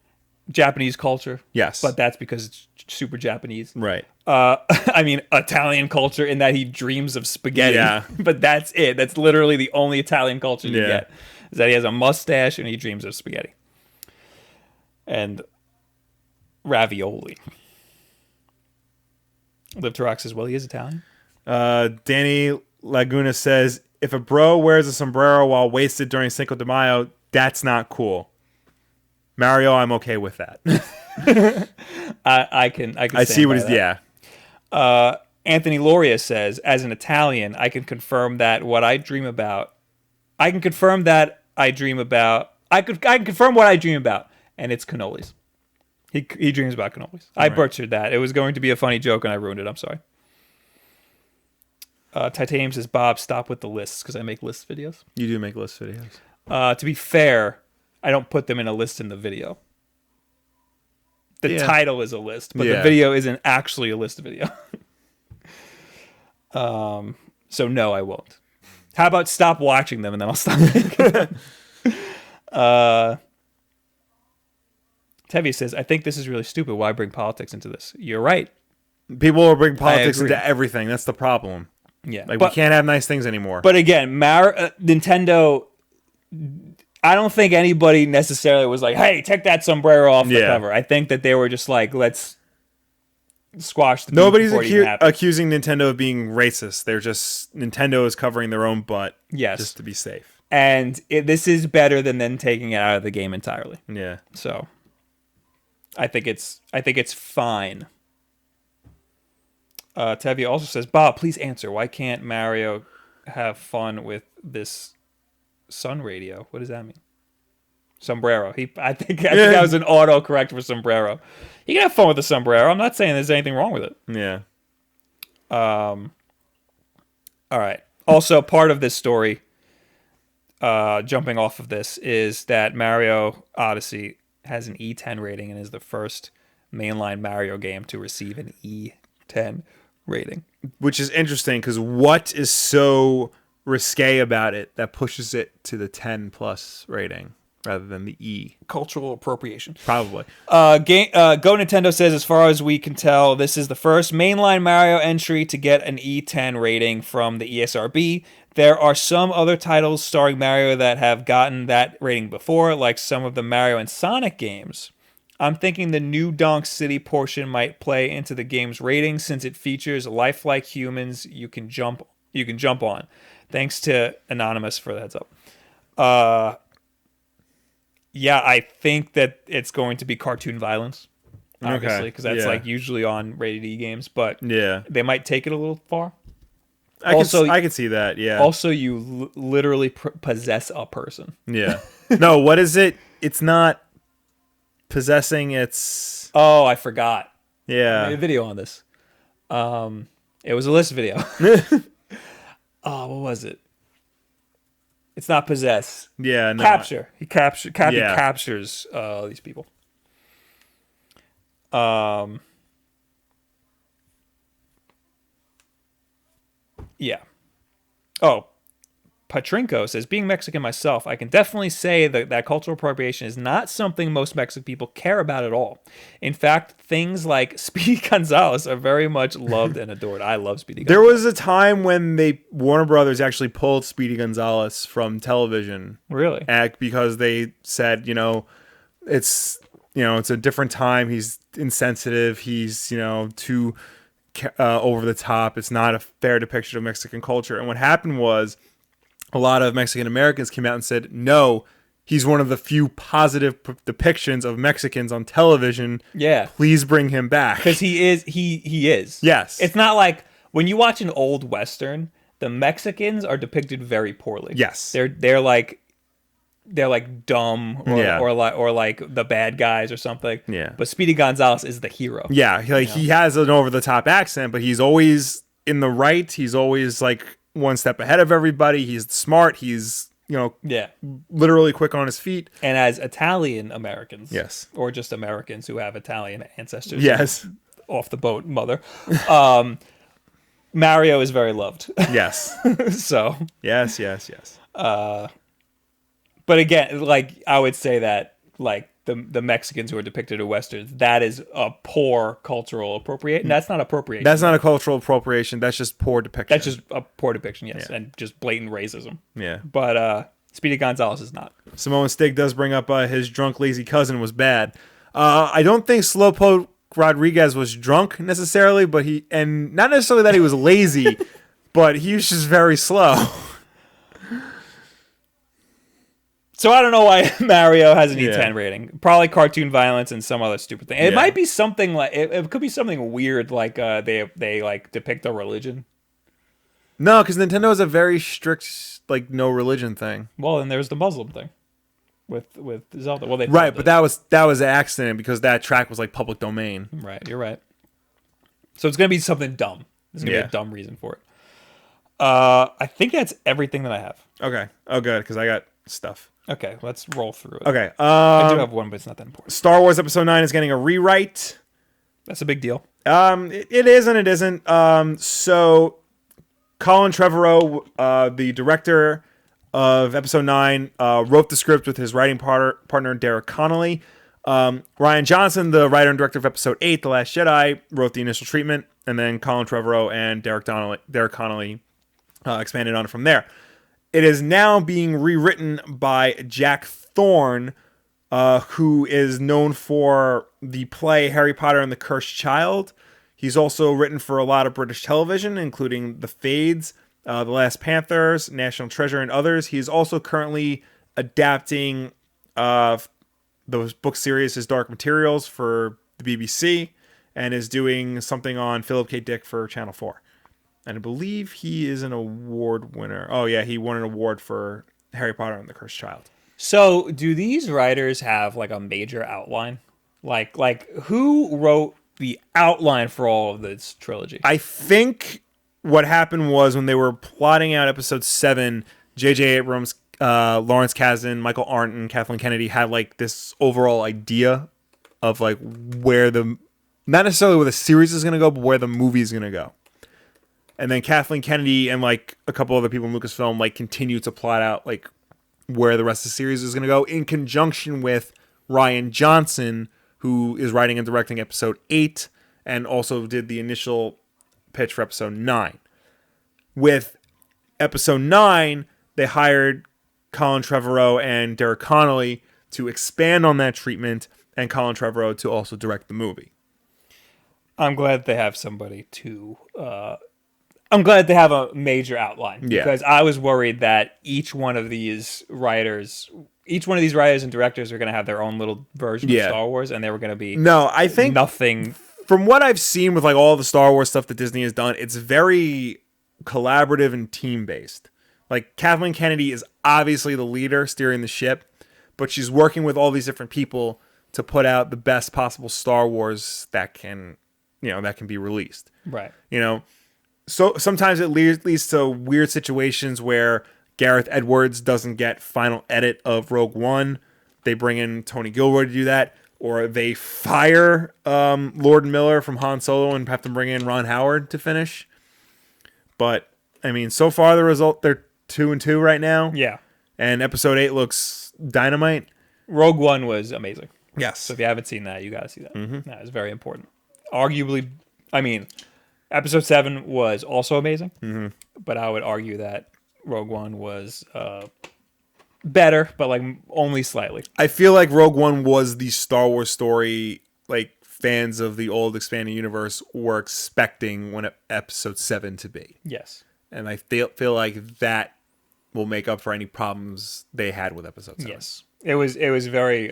Japanese culture.
Yes.
But that's because it's super Japanese.
Right.
I mean, Italian culture in that he dreams of spaghetti.
Yeah.
But that's it. That's literally the only Italian culture you get. Is that he has a mustache and he dreams of spaghetti. And ravioli. Liv Tarok says, well, he is Italian.
Danny Laguna says, if a bro wears a sombrero while wasted during Cinco de Mayo, that's not cool. Mario, I'm okay with that.
I can
I see what he's,
Anthony Loria says, as an Italian, I can confirm that what I dream about. I can confirm that I dream about. I can confirm what I dream about, and it's cannolis. He dreams about cannolis. I butchered that. It was going to be a funny joke, and I ruined it. I'm sorry. Titanium says, Bob, stop with the lists, because I make list videos.
You do make list videos.
To be fair, I don't put them in a list in the video. The title is a list, but the video isn't actually a list video. So no, I won't. How about stop watching them and then I'll stop making them. Tevye says, I think this is really stupid. Why bring politics into this? You're right.
People will bring politics into everything. That's the problem.
Yeah.
We can't have nice things anymore.
But again, Nintendo, I don't think anybody necessarily was like, hey, take that sombrero off the cover. I think that they were just like, let's squash the
Nobody's accusing Nintendo of being racist. They're just, Nintendo is covering their own butt just to be safe.
And this is better than them taking it out of the game entirely.
Yeah.
So I think it's fine. Tevye also says, Bob, please answer. Why can't Mario have fun with this Sun Radio? What does that mean? Sombrero. I think that was an autocorrect for Sombrero. You can have fun with the Sombrero. I'm not saying there's anything wrong with it.
Yeah.
All right. Also, part of this story, jumping off of this, is that Mario Odyssey has an E10 rating and is the first mainline Mario game to receive an E10 rating. Which
is interesting, because what is so risque about it that pushes it to the 10 plus rating rather than the E?
Cultural appropriation.
Probably.
Go Nintendo says, as far as we can tell, this is the first mainline Mario entry to get an E10 rating from the ESRB. There are some other titles starring Mario that have gotten that rating before, like some of the Mario and Sonic games. I'm thinking the new Donk City portion might play into the game's rating since it features lifelike humans you can jump on. Thanks to Anonymous for the heads up. Yeah, I think that it's going to be cartoon violence, obviously, because that's like usually on rated E games. But they might take it a little far.
I can see that. Yeah.
Also, you literally possess a person.
Yeah. No, what is it? It's not possessing. It's
I forgot.
Yeah.
I made a video on this. It was a list video. What was it? It's not possess.
Yeah, no.
Capture. He captures these people. Yeah. Oh, Patrinko says, being Mexican myself, I can definitely say that cultural appropriation is not something most Mexican people care about at all. In fact, things like Speedy Gonzales are very much loved and adored. I love Speedy Gonzales.
There was a time when Warner Brothers actually pulled Speedy Gonzales from television.
Really?
Because they said, it's a different time. He's insensitive. He's, too over the top. It's not a fair depiction of Mexican culture. And what happened was, a lot of Mexican Americans came out and said, no, he's one of the few positive depictions of Mexicans on television.
Yeah.
Please bring him back.
Because he is.
Yes.
It's not like when you watch an old Western, the Mexicans are depicted very poorly.
Yes.
They're like dumb or like the bad guys or something.
Yeah.
But Speedy Gonzales is the hero.
Yeah. He has an over the top accent, but he's always in the right. He's always like one step ahead of everybody. He's smart. He's, literally quick on his feet.
And as Italian Americans,
yes,
or just Americans who have Italian ancestors,
yes,
off the boat mother, Mario is very loved.
Yes.
So
yes.
But again, like I would say that like the Mexicans who are depicted in Westerns, that is a poor cultural appropriation. That's not appropriation.
That's not a cultural appropriation. That's just poor depiction.
That's just a poor depiction, yes, and just blatant racism.
Yeah.
But Speedy Gonzales is not.
Samoan Stig does bring up his drunk, lazy cousin was bad. I don't think Slowpoke Rodriguez was drunk necessarily, but not necessarily that he was lazy, but he was just very slow.
So I don't know why Mario has an
Yeah.
E10 rating. Probably cartoon violence and some other stupid thing. It
Yeah.
might be something like it could be something weird, like they like depict a religion.
No, because Nintendo is a very strict, like, no religion thing.
Well, and there's the Muslim thing with Zelda. Well, they
Right, but that was an accident because that track was like public domain.
right. You're right. So it's gonna be something dumb. There's gonna be
Yeah.
a dumb reason for it. I think that's everything that I have.
Okay. Oh, good, because I got stuff.
Okay, let's roll through it.
Okay.
I do have one, but it's not that important.
Star Wars Episode 9 is getting a rewrite.
That's a big deal.
It is and it isn't. So Colin Trevorrow, the director of Episode 9, wrote the script with his writing partner Derek Connolly. Ryan Johnson, the writer and director of Episode 8, The Last Jedi, wrote the initial treatment, and then Colin Trevorrow and Derek Connolly expanded on it from there. It is now being rewritten by Jack Thorne, who is known for the play Harry Potter and the Cursed Child. He's also written for a lot of British television, including The Fades, The Last Panthers, National Treasure, and others. He's also currently adapting the book series His Dark Materials for the BBC, and is doing something on Philip K. Dick for Channel 4. And I believe he is an award winner. Oh, yeah, he won an award for Harry Potter and the Cursed Child.
So, do these writers have like a major outline? Like who wrote the outline for all of this trilogy?
I think what happened was when they were plotting out Episode 7, J.J. Abrams, Lawrence Kasdan, Michael Arndt, and Kathleen Kennedy had like this overall idea of like where not necessarily where the series is going to go, but where the movie is going to go. And then Kathleen Kennedy and like a couple other people in Lucasfilm like continue to plot out like where the rest of the series is going to go in conjunction with Ryan Johnson, who is writing and directing Episode 8 and also did the initial pitch for Episode 9. With Episode 9, they hired Colin Trevorrow and Derek Connolly to expand on that treatment, and Colin Trevorrow to also direct the movie.
I'm glad they have somebody to. I'm glad they have a major outline, because I was worried that each one of these writers and directors are going to have their own little version of Star Wars, and they were going to be
I think
nothing.
From what I've seen with like all the Star Wars stuff that Disney has done, it's very collaborative and team based. Like Kathleen Kennedy is obviously the leader steering the ship, but she's working with all these different people to put out the best possible Star Wars that can be released.
Right.
So sometimes it leads to weird situations where Gareth Edwards doesn't get final edit of Rogue One. They bring in Tony Gilroy to do that, or they fire Lord Miller from Han Solo and have to bring in Ron Howard to finish. But I mean, so far the result, they're 2-2 right now.
Yeah. And
Episode 8 looks dynamite.
Rogue One was amazing.
Yes.
So if you haven't seen that, you got to see that. Mm-hmm. That is very important. Arguably, I mean, Episode 7 was also amazing, but I would argue that Rogue One was better, but like only slightly.
I feel like Rogue One was the Star Wars story like fans of the old expanding universe were expecting when Episode 7 to be.
Yes.
And I feel like that will make up for any problems they had with Episode 7.
Yes. It was very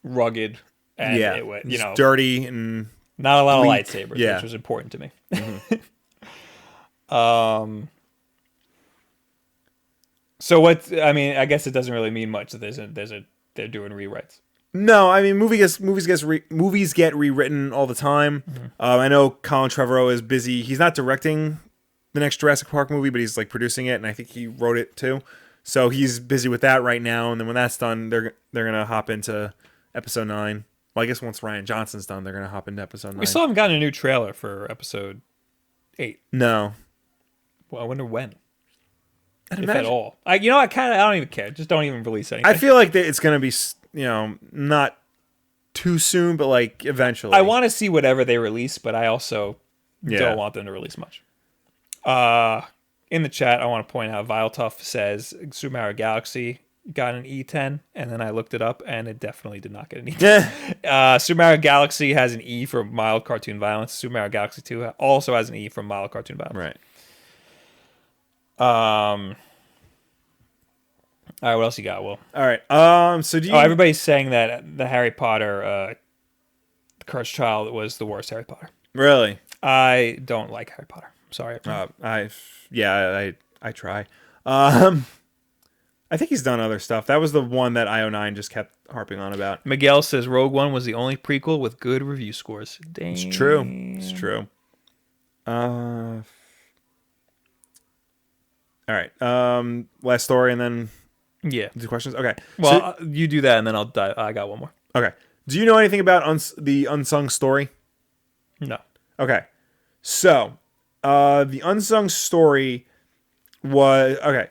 rugged and it was,
dirty and
not a lot of
bleak.
lightsabers,
Yeah.
which was important to me. So I guess it doesn't really mean much that they're doing rewrites.
No, I mean movies get rewritten all the time. I know Colin Trevorrow is busy. He's not directing the next Jurassic Park movie, but he's like producing it, and I think he wrote it too. So he's busy with that right now. And then when that's done, they're gonna hop into Episode 9. Well, I guess once Ryan Johnson's done, they're gonna hop into Episode 9.
We still haven't gotten a new trailer for Episode 8.
No.
Well, I wonder when.
I'd
if
imagine.
at all. I don't even care. Just don't even release anything.
I feel like it's going to be, not too soon, but like eventually.
I want to see whatever they release, but I also don't want them to release much. In the chat, I want to point out Viletuff says Super Mario Galaxy got an E10, and then I looked it up, and it definitely did not get an E10. Super Mario Galaxy has an E for mild cartoon violence. Super Mario Galaxy 2 also has an E for mild cartoon violence.
Right.
All right, what else you got, Will?
All right. So do you?
Oh, everybody's saying that the Harry Potter, the Cursed Child was the worst Harry Potter.
Really?
I don't like Harry Potter. Sorry.
I try. Um, I think he's done other stuff. That was the one that IO9 just kept harping on about.
Miguel says Rogue One was the only prequel with good review scores. Dang.
It's true. It's true. All right. Last story and then
Yeah.
do questions. Okay.
Well, you do that and then I'll dive. I got one more.
Okay. Do you know anything about the Unsung Story?
No.
Okay. So, the Unsung Story was okay.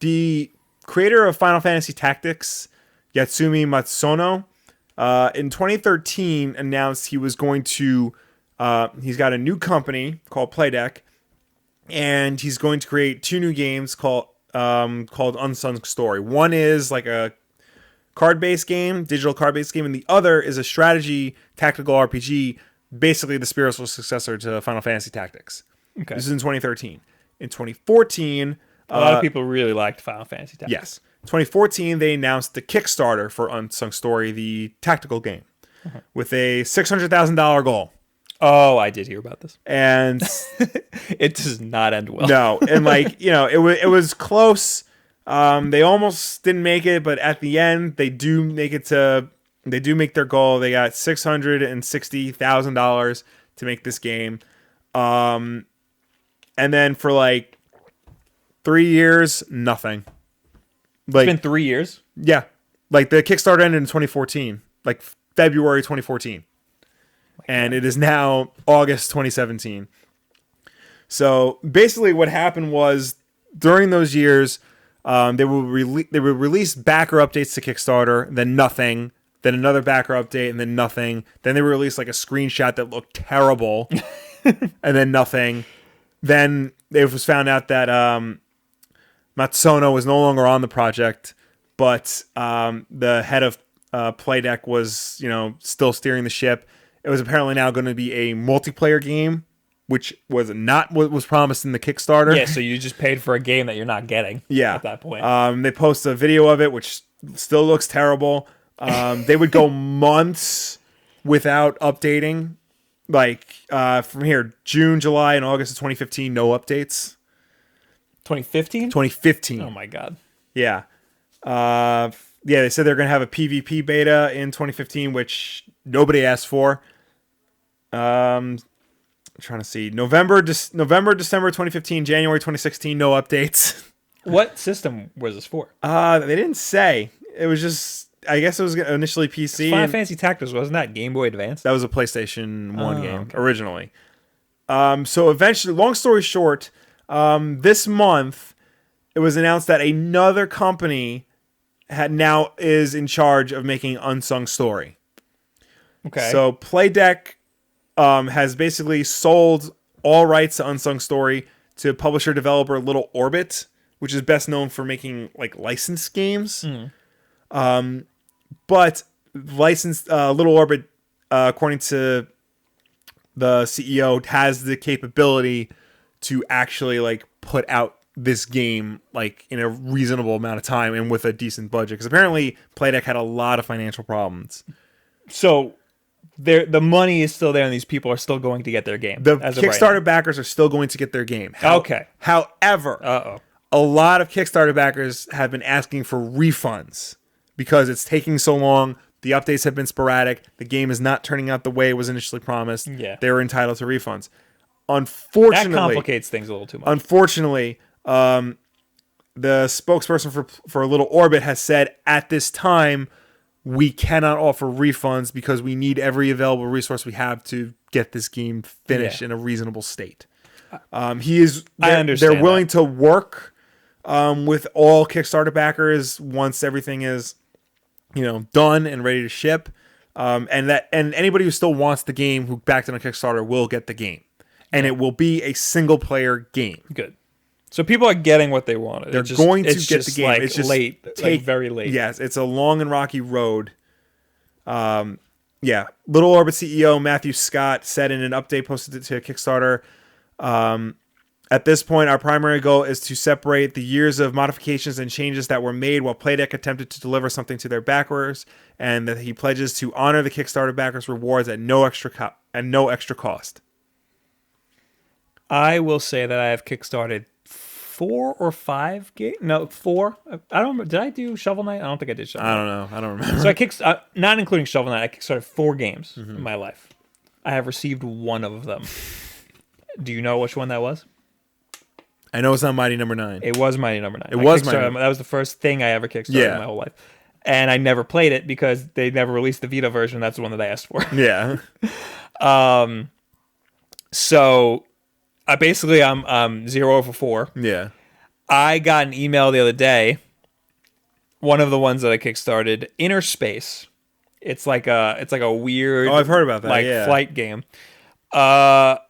The creator of Final Fantasy Tactics, Yatsumi Matsuno, in 2013 announced he was going to. He's got a new company called Playdeck, and he's going to create 2 new games called Unsung Story. One is like a card-based game, digital card-based game, and the other is a strategy tactical RPG, basically the spiritual successor to Final Fantasy Tactics.
Okay.
This is in 2013. In 2014,
A lot of people really liked Final Fantasy Tactics.
yes, 2014 they announced the Kickstarter for Unsung Story, the tactical game, with a $600,000 goal.
Oh, I did hear about this.
And
It does not end well.
no, and it was close. They almost didn't make it, but at the end they do make their goal. They got $660,000 to make this game. And then for like 3 years, nothing. Like,
It's been 3 years.
yeah, like the Kickstarter ended in 2014, like February 2014, and it is now August 2017. So basically, what happened was during those years, they would release backer updates to Kickstarter, then nothing, then another backer update, and then nothing. Then they would release like a screenshot that looked terrible, and then nothing. Then it was found out that Matsuno was no longer on the project, but the head of Playdeck was, still steering the ship. It was apparently now going to be a multiplayer game, which was not what was promised in the Kickstarter.
Yeah, so you just paid for a game that you're not getting.
Yeah.
At that point.
They post a video of it, which still looks terrible. They would go months without updating. Like from here, June, July, and August of 2015, no updates.
2015?
2015.
Oh my god.
Yeah. They said they're going to have a PvP beta in 2015, which nobody asked for. I'm trying to see. November, December 2015, January 2016, no updates.
What system was this for?
They didn't say. It was just, I guess it was initially PC.
Final Fantasy Tactics, wasn't that Game Boy Advance?
That was a PlayStation 1 game
okay.
originally. So eventually, long story short, this month, it was announced that another company now is in charge of making Unsung Story.
Okay.
So Playdeck has basically sold all rights to Unsung Story to publisher developer Little Orbit, which is best known for making like licensed games. But licensed Little Orbit, according to the CEO, has the capability to actually like put out this game like in a reasonable amount of time and with a decent budget, because apparently Playdeck had a lot of financial problems.
So the money is still there and these people are still going to get their game.
The
as of right
Kickstarter backers are still going to get their game.
Okay.
However, a lot of Kickstarter backers have been asking for refunds because it's taking so long. The updates have been sporadic. The game is not turning out the way it was initially promised.
Yeah.
They were entitled to refunds.
That
Unfortunately,
complicates things a little too much.
Unfortunately, the spokesperson for Little Orbit has said at this time we cannot offer refunds because we need every available resource we have to get this game finished in a reasonable state. I understand. They're willing to work with all Kickstarter backers once everything is done and ready to ship. And anybody who still wants the game who backed it on Kickstarter will get the game. And it will be a single player game.
Good. So people are getting what they wanted.
They're going to get the game.
Like
it's just
late, very late.
Yes, it's a long and rocky road. Little Orbit CEO Matthew Scott said in an update posted to Kickstarter, At this point, our primary goal is to separate the years of modifications and changes that were made while Playdeck attempted to deliver something to their backers, and that he pledges to honor the Kickstarter backers' rewards at no extra cost.
I will say that I have kickstarted 4 or 5 games. No, 4. I don't. Did I do Shovel Knight? I don't think I did Shovel Knight.
I don't know. I don't remember.
So I not including Shovel Knight, I kickstarted 4 games in my life. I have received one of them. Do you know which one that was?
I know it's not Mighty Number 9.
It was Mighty Number 9.
It was Mighty Number 9.
That was the first thing I ever kickstarted in my whole life. And I never played it because they never released the Vita version. That's the one that I asked for.
Yeah.
So I'm 0 over 4.
Yeah.
I got an email the other day. One of the ones that I kickstarted, Inner Space. It's like a weird.
Oh, I've heard about that.
Flight game. And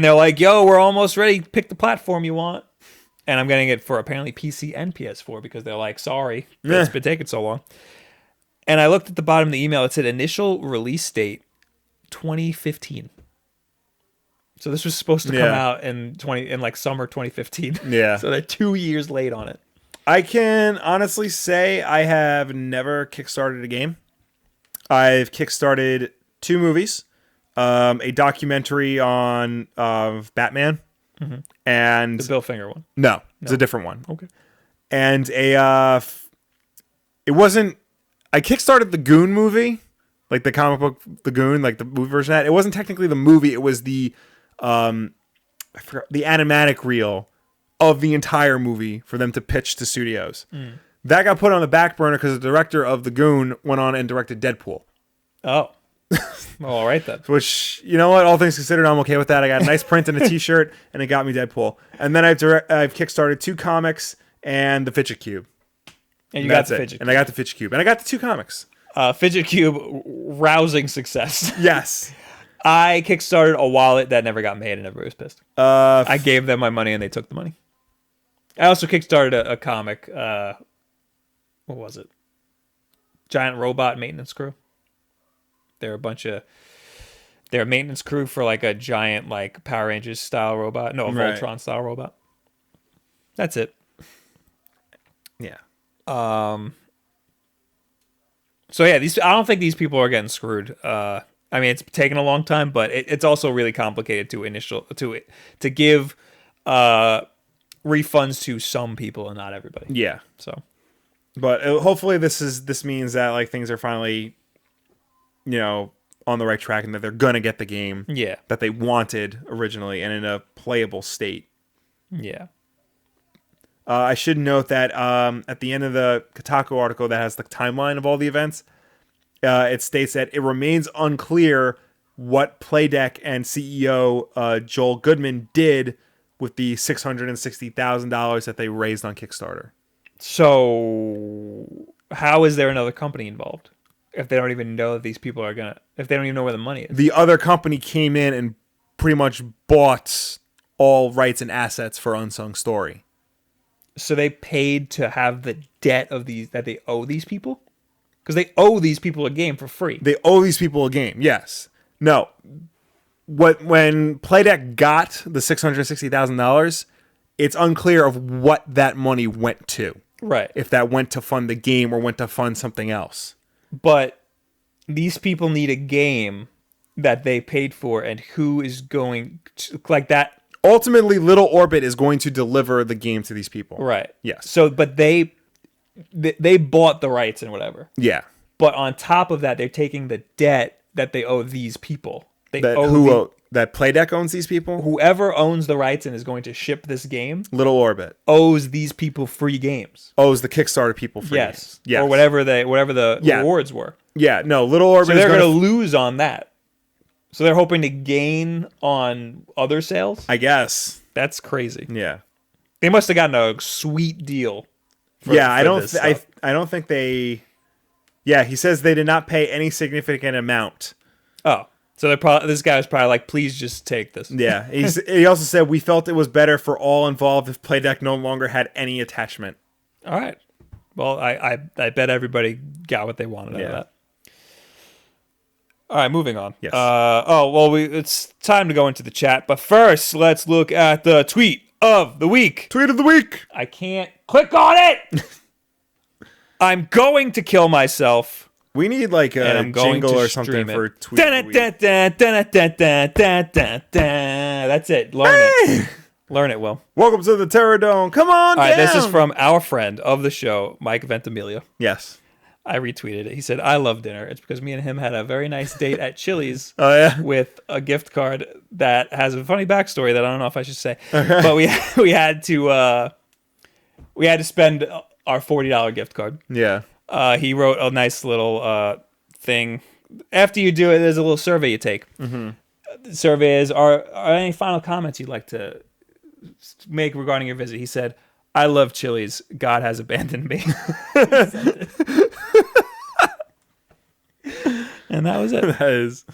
they're like, "Yo, we're almost ready. Pick the platform you want." And I'm getting it for apparently PC and PS4 because they're like, "Sorry, it's been taking so long." And I looked at the bottom of the email. It said initial release date 2015. So this was supposed to come out in summer 2015.
Yeah.
So they're 2 years late on it.
I can honestly say I have never kickstarted a game. I've kickstarted 2 movies, a documentary on Batman, and
The Bill Finger one.
No, it's a different one.
Okay.
And it wasn't. I kickstarted the Goon movie, like the comic book, the Goon, like the movie version of that. It wasn't technically the movie. It was the I forgot the animatic reel of the entire movie for them to pitch to studios. That got put on the back burner because the director of the Goon went on and directed Deadpool.
Oh. Well, all right then.
Which, you know what? All things considered, I'm okay with that. I got a nice print and a T-shirt, and it got me Deadpool. And then I've kickstarted 2 comics and the Fidget Cube.
And you got the Fidget Cube.
And I got the Fidget Cube. And I got the 2 comics.
Fidget Cube, rousing success.
Yes.
I kickstarted a wallet that never got made and everybody was pissed. I gave them my money and they took the money. I also kickstarted a comic. What was it? Giant Robot Maintenance Crew. They're a maintenance crew for like a giant like Power Rangers style robot. No, a Voltron style robot. That's it.
Yeah.
So yeah, I don't think these people are getting screwed. I mean, it's taken a long time, but it's also really complicated to give refunds to some people and not everybody.
Yeah.
So,
but hopefully this means that like things are finally, on the right track and that they're gonna get the game that they wanted originally and in a playable state.
Yeah.
I should note that at the end of the Kotaku article that has the timeline of all the events, it states that it remains unclear what Playdeck and CEO Joel Goodman did with the $660,000 that they raised on Kickstarter.
So how is there another company involved if they don't even know that these people if they don't even know where the money is?
The other company came in and pretty much bought all rights and assets for Unsung Story.
So they paid to have the debt of these that they owe these people? Because they owe these people a game for free.
They owe these people a game, yes. No. When Playdeck got the $660,000, it's unclear of what that money went to.
Right.
If that went to fund the game or went to fund something else.
But these people need a game that they paid for, and who is going to, like that?
Ultimately, Little Orbit is going to deliver the game to these people.
Right.
Yes.
So, but they bought the rights and whatever.
Yeah.
But on top of that, they're taking the debt that they owe these people.
That Playdeck owns these people?
Whoever owns the rights and is going to ship this game,
Little Orbit,
owes these people free games.
Owes the Kickstarter people free games.
Yes. Or whatever the rewards were.
Yeah. No, Little Orbit.
So they're going to lose on that. So they're hoping to gain on other sales?
I guess.
That's crazy.
Yeah.
They must have gotten a sweet deal.
I don't think they. Yeah, he says they did not pay any significant amount.
Oh, so this guy was probably like, please just take this.
Yeah. He also said, we felt it was better for all involved if Playdeck no longer had any attachment.
All right. Well, I bet everybody got what they wanted out of that. All right, moving on.
Yes.
It's time to go into the chat, but first, let's look at the tweet of the week.
Tweet of the week.
I can't click on it. I'm going to kill myself.
We need like a jingle or something for tweet of the week.
That's it. Learn it. Learn it, Will.
Welcome to the Terror Dome. Come on,
All right,
down.
this is from our friend of the show, Mike Ventimiglia.
Yes.
I retweeted it. He said, I love dinner. It's because me and him had a very nice date at Chili's
Oh, yeah?
with a gift card that has a funny backstory that I don't know if I should say. But we had to spend our $40 gift card.
Yeah.
He wrote a nice little thing. After you do it, there's a little survey you take. Mm-hmm. The survey is, are any final comments you'd like to make regarding your visit? He said, I love Chili's. God has abandoned me. And that was it.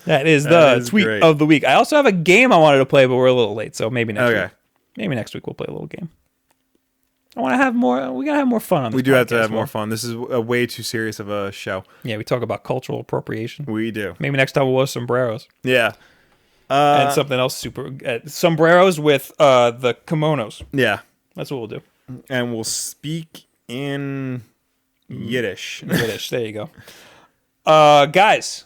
That is the tweet
great.
of the week. I also have a game I wanted to play, but we're a little late, so maybe next week. Maybe next week we'll play a little game. I want to have more. We gotta have more fun on this.
We do have to have more fun. This is a way too serious of a show.
Yeah, we talk about cultural appropriation.
We do.
Maybe next time we'll wear sombreros.
Yeah.
And something else super. Sombreros with the kimonos.
Yeah.
That's what we'll do.
And we'll speak in Yiddish.
Yiddish. There you go. Guys,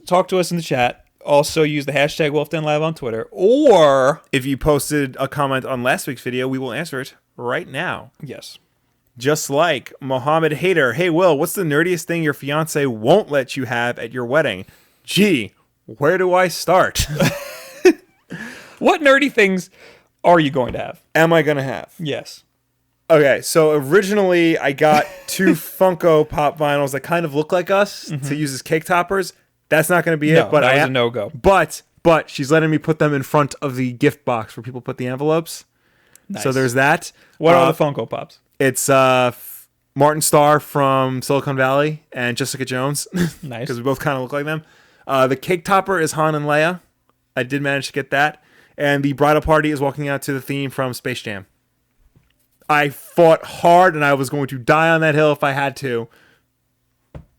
talk to us in the chat. Also use the hashtag Wulff Den Live on Twitter. Or
if you posted a comment on last week's video, we will answer it right now.
Yes.
Just like Mohammed Hader. Hey, Will, what's the nerdiest thing your fiance won't let you have at your wedding? Gee, where do I start?
What nerdy things are you going to have?
Am I going to have?
Yes.
Okay, so originally I got 2 Funko Pop vinyls that kind of look like us to use as cake toppers. That's not going to be it. But
that was a no-go.
But she's letting me put them in front of the gift box where people put the envelopes.
Nice.
So there's that.
What are the Funko Pops?
It's Martin Starr from Silicon Valley and Jessica Jones.
Nice.
Because we both kind of look like them. The cake topper is Han and Leia. I did manage to get that. And the bridal party is walking out to the theme from Space Jam. I fought hard and I was going to die on that hill if I had to.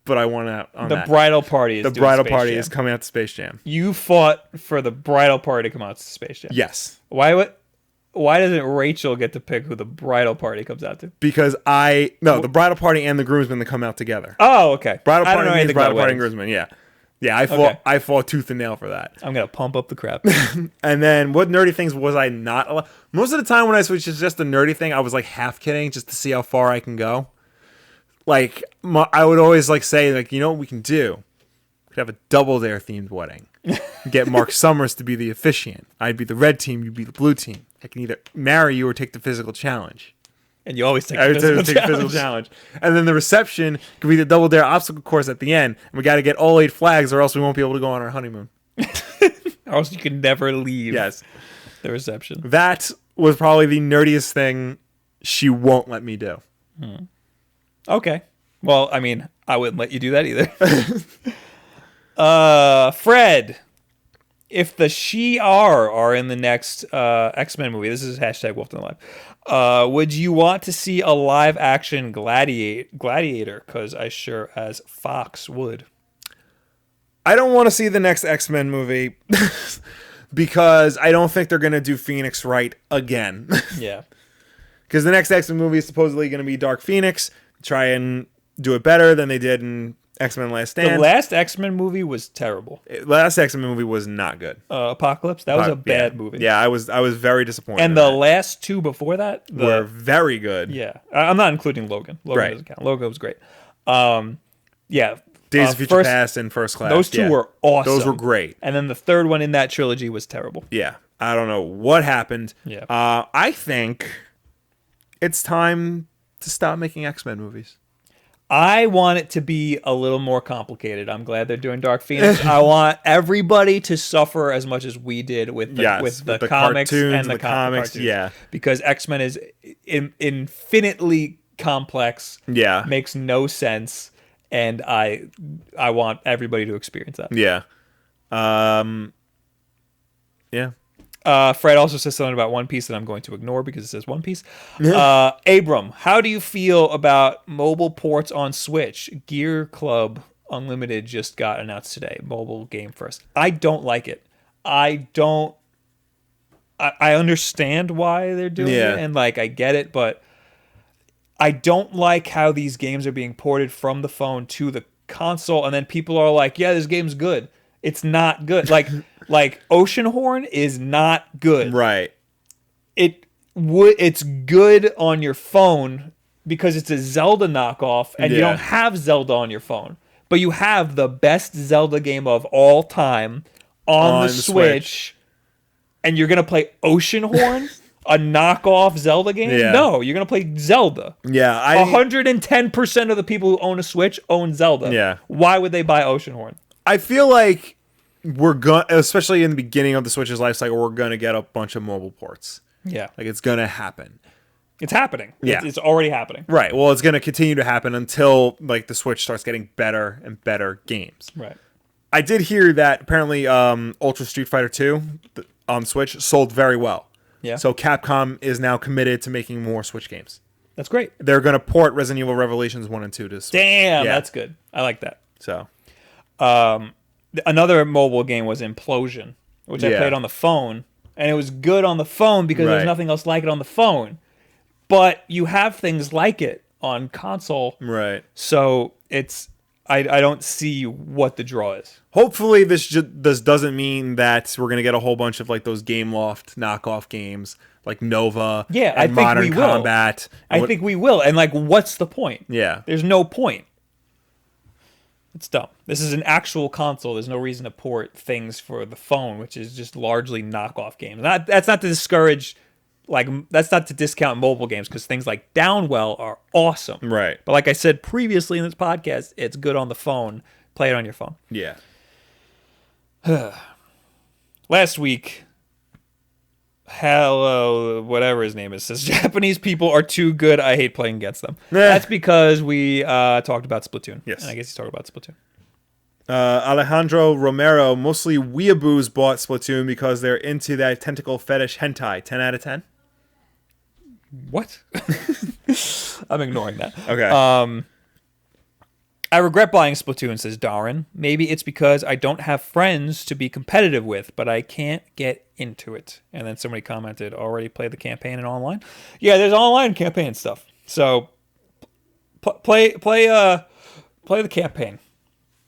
But I won out on that.
The bridal party is
is coming out to Space Jam.
You fought for the bridal party to come out to Space Jam.
Yes.
Why doesn't Rachel get to pick who the bridal party comes out to?
Because the bridal party and the groomsmen that come out together.
Oh, okay.
Bridal
I don't know
party
anything
bridal
about
party and
weddings.
groomsmen, yeah. Yeah, I fought tooth and nail for that.
I'm going to pump up the crap.
And then what nerdy things was I not allowed? Most of the time when I switched to just a nerdy thing, I was like half kidding just to see how far I can go. Like, I would always like say, like, you know what we can do? We could have a Double Dare themed wedding. Get Mark Summers to be the officiant. I'd be the red team, you'd be the blue team. I can either marry you or take the physical challenge.
And you always take
I
the
would
physical
take a physical challenge. And then the reception could be the Double Dare obstacle course at the end. And we got to get all 8 flags or else we won't be able to go on our honeymoon.
Or else you can never leave
Yes.
the reception.
That was probably the nerdiest thing she won't let me do.
Okay. Well, I mean, I wouldn't let you do that either. Fred, if the She-Are are in the next X-Men movie, this is hashtag Wulff Den Live, would you want to see a live-action Gladiator? Because I sure as Fox would.
I don't want to see the next X-Men movie because I don't think they're going to do Phoenix right again.
Yeah.
Because the next X-Men movie is supposedly going to be Dark Phoenix. Try and do it better than they did in X-Men Last Stand.
The last X-Men movie was terrible.
Last X-Men movie was not good.
Apocalypse? That was a bad movie.
Yeah, I was very disappointed.
And the last 2 before that
were very good.
Yeah. I'm not including Logan. Logan doesn't count. Logan was great. Yeah.
Days of Future Past and First Class.
Those 2 were awesome.
Those were great.
And then the third one in that trilogy was terrible.
Yeah. I don't know what happened.
Yeah.
I think it's time to stop making X-Men movies.
I want it to be a little more complicated. I'm glad they're doing Dark Phoenix. I want everybody to suffer as much as we did with the comics and the comics.
Yeah.
Because X-Men is infinitely complex.
Yeah.
Makes no sense. And I want everybody to experience that.
Yeah. Yeah.
Fred also says something about One Piece that I'm going to ignore because it says One Piece. Abram, how do you feel about mobile ports on Switch? Gear Club Unlimited just got announced today. Mobile game first. I don't like it. I understand why they're doing it, and like I get it, but I don't like how these games are being ported from the phone to the console, and then people are like, "Yeah, this game's good." It's not good. Like Oceanhorn is not good.
Right.
It's good on your phone because it's a Zelda knockoff, and you don't have Zelda on your phone, but you have the best Zelda game of all time on the Switch. And you're gonna play Oceanhorn, a knockoff Zelda game?
Yeah.
No, you're gonna play Zelda.
Yeah,
110% of the people who own a Switch own Zelda.
Yeah.
Why would they buy Oceanhorn?
I feel like we're going, especially in the beginning of the Switch's life cycle, we're gonna get a bunch of mobile ports.
Yeah,
Like it's gonna happen.
it's happening.
Yeah.
It's already happening.
Right. Well, it's gonna continue to happen until like the Switch starts getting better and better games.
Right.
I did hear that apparently Ultra Street Fighter 2 on Switch sold very well.
Yeah.
So Capcom is now committed to making more Switch games.
That's great.
They're going to port Resident Evil Revelations 1 and 2 to Switch.
Damn,
Yeah.
that's good. I like that.
So,
Another mobile game was Implosion, which I
Yeah.
played on the phone, and it was good on the phone because there's
Right.
nothing else like it on the phone. But you have things like it on console,
right.
so it's I don't see what the draw is.
Hopefully this doesn't mean that we're going to get a whole bunch of like those Game Loft knockoff games like Nova
Yeah, I
and
think
Modern
we will.
Combat.
I think we will. And like, what's the point?
Yeah.
There's no point. It's dumb. This is an actual console. There's no reason to port things for the phone, which is just largely knockoff games. That's not to discourage, like, that's not to discount mobile games, because things like Downwell are awesome.
Right.
But like I said previously in this podcast, it's good on the phone. Play it on your phone.
Yeah.
Last week, hello, whatever his name is, says Japanese people are too good. I hate playing against them. That's because we talked about Splatoon.
Yes.
And I guess he's talking about Splatoon.
Alejandro Romero, mostly weeaboos bought Splatoon because they're into that tentacle fetish hentai. 10 out of 10?
What? I'm ignoring that.
Okay.
I regret buying Splatoon, says Darren. Maybe it's because I don't have friends to be competitive with, but I can't get into it. And then somebody commented, already played the campaign and online? Yeah, there's online campaign stuff. So play the campaign.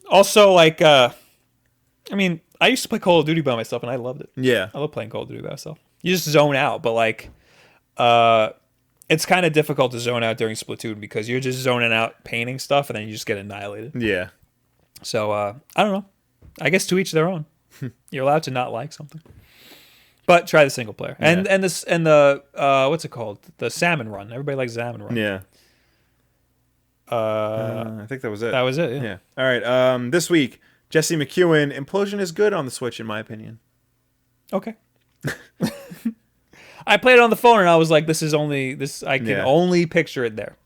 Also, like, I mean, I used to play Call of Duty by myself, and I loved it.
Yeah.
I love playing Call of Duty by myself. You just zone out, but like, it's kind of difficult to zone out during Splatoon because you're just zoning out painting stuff, and then you just get annihilated.
Yeah.
So I don't know. I guess to each their own. You're allowed to not like something, but try the single player and the what's it called? The salmon run. Everybody likes salmon run.
Yeah. I think that was it.
That was it.
Yeah. All right. This week, Jesse McEwen, Implosion is good on the Switch, in my opinion.
Okay. I played it on the phone and I was like, I can only picture it there.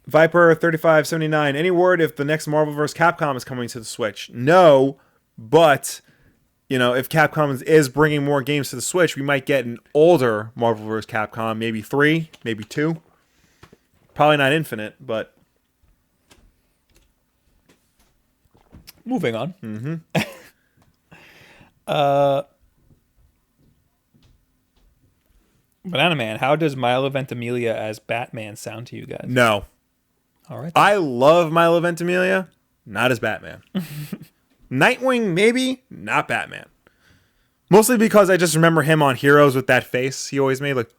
Viper 3579. Any word if the next Marvel vs. Capcom is coming to the Switch? No, but if Capcom is bringing more games to the Switch, we might get an older Marvel vs. Capcom, maybe 3, maybe 2. Probably not Infinite, but
moving on. Banana Man, how does Milo Ventimiglia as Batman sound to you guys?
no.
All right.
I love Milo Ventimiglia, not as Batman. Nightwing, maybe, not Batman. Mostly because I just remember him on Heroes with that face he always made. Like,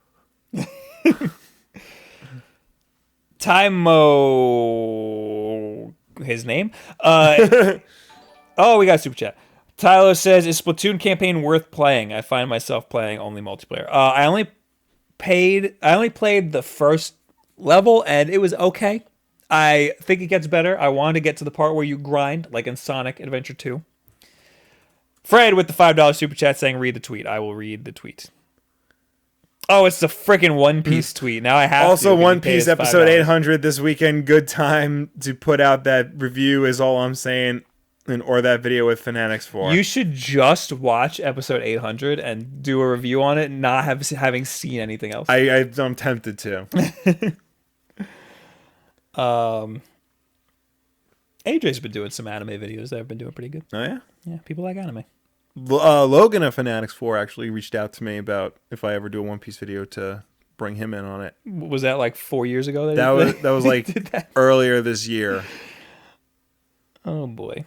Tymo, his name. Oh, we got a super chat. Tyler says, "Is Splatoon campaign worth playing? I find myself playing only multiplayer. I only played the first level, and it was okay. I think it gets better. I wanted to get to the part where you grind, like in Sonic Adventure 2. Fred with the $5 super chat saying, "Read the tweet." I will read the tweet. Oh, it's the freaking One Piece tweet. Now I have
also,
to.
One Piece episode
$5.
800 this weekend. Good time to put out that review is all I'm saying. Or that video with Fanatics 4.
You should just watch episode 800 and do a review on it, not having seen anything else.
I'm tempted to.
AJ's been doing some anime videos that have been doing pretty good.
Oh yeah.
Yeah, people like anime.
Logan of Fanatics 4 actually reached out to me about if I ever do a One Piece video to bring him in on it.
Was that like 4 years ago?
That was like earlier this year.
Oh boy.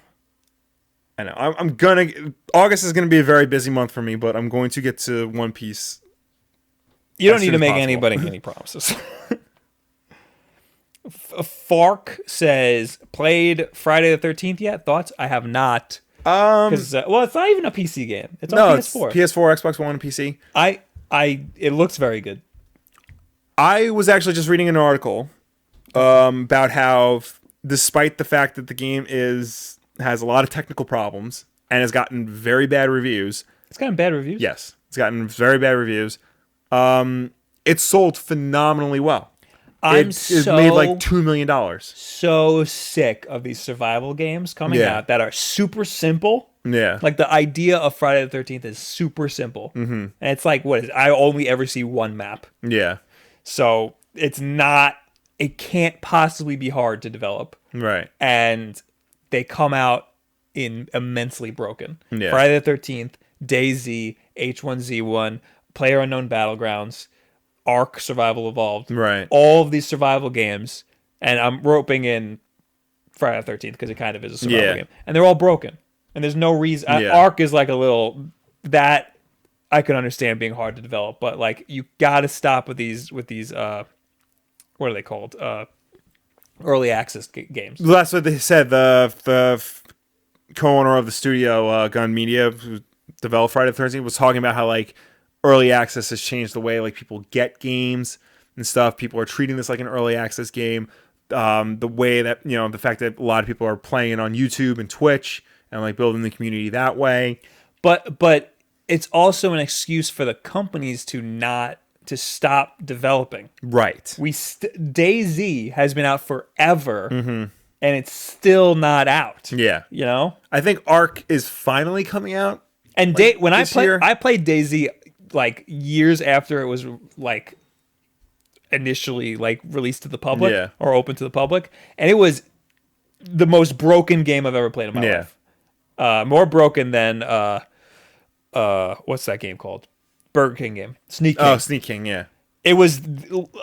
I know. I'm gonna. August is gonna be a very busy month for me, but I'm going to get to One Piece.
You don't need to make anybody any promises. Fark says, "Played Friday the 13th yet? Thoughts? I have not. Well, it's not even a PC game. It's on PS4.
It's PS4, Xbox One, and PC.
It looks very good.
I was actually just reading an article about how, despite the fact that the game has a lot of technical problems and has gotten very bad reviews.
It's gotten bad reviews?
Yes, it's gotten very bad reviews. It's sold phenomenally well. It's made like $2 million.
So sick of these survival games coming out that are super simple.
Yeah.
Like the idea of Friday the 13th is super simple. Mm-hmm. And it's like, what is it? I only ever see one map.
Yeah.
So it can't possibly be hard to develop.
Right.
And they come out immensely broken.
Yeah.
Friday the 13th, DayZ, H1Z1, PlayerUnknown Battlegrounds, Ark Survival Evolved.
Right.
All of these survival games, and I'm roping in Friday the 13th because it kind of is a survival game. And they're all broken. And there's no reason. Ark is like a little, that I could understand being hard to develop, but like you got to stop with these what are they called? Early access games.
That's what they said. The co-owner of the studio, Gun Media, who developed Friday the 13th, was talking about how like early access has changed the way like people get games and stuff. People are treating this like an early access game. The way that, the fact that a lot of people are playing it on YouTube and Twitch and like building the community that way.
But it's also an excuse for the companies to stop developing.
Right.
DayZ has been out forever, and it's still not out.
Yeah.
You know?
I think Ark is finally coming out.
And when I played DayZ like years after it was like initially like released to the public or open to the public, and it was the most broken game I've ever played in my life. More broken than what's that game called? Burger King game. Sneak King.
Oh, Sneak King, yeah.
It was,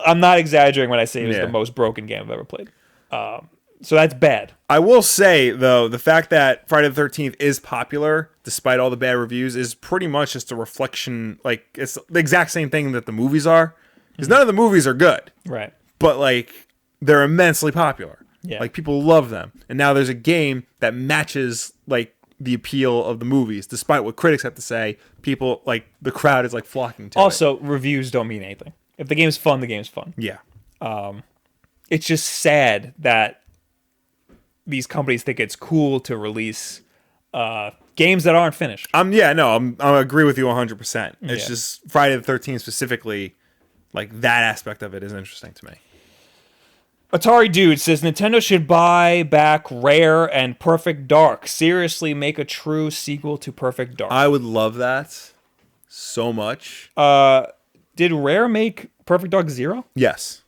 I'm not exaggerating when I say it was the most broken game I've ever played. So that's bad.
I will say, though, the fact that Friday the 13th is popular, despite all the bad reviews, is pretty much just a reflection, like, it's the exact same thing that the movies are. Because none of the movies are good.
Right.
But, like, they're immensely popular.
Yeah.
Like, people love them. And now there's a game that matches, like, the appeal of the movies. Despite what critics have to say, people, like, the crowd is, like, flocking to it.
Also, reviews don't mean anything. If the game's fun, the game's fun.
Yeah.
It's just sad that these companies think it's cool to release games that aren't finished.
I agree with you 100%. It's just Friday the 13th specifically, like that aspect of it is interesting to me.
Atari Dude says Nintendo should buy back Rare and Perfect Dark. Seriously, make a true sequel to Perfect Dark.
I would love that so much.
Did Rare make Perfect Dark 0?
Yes.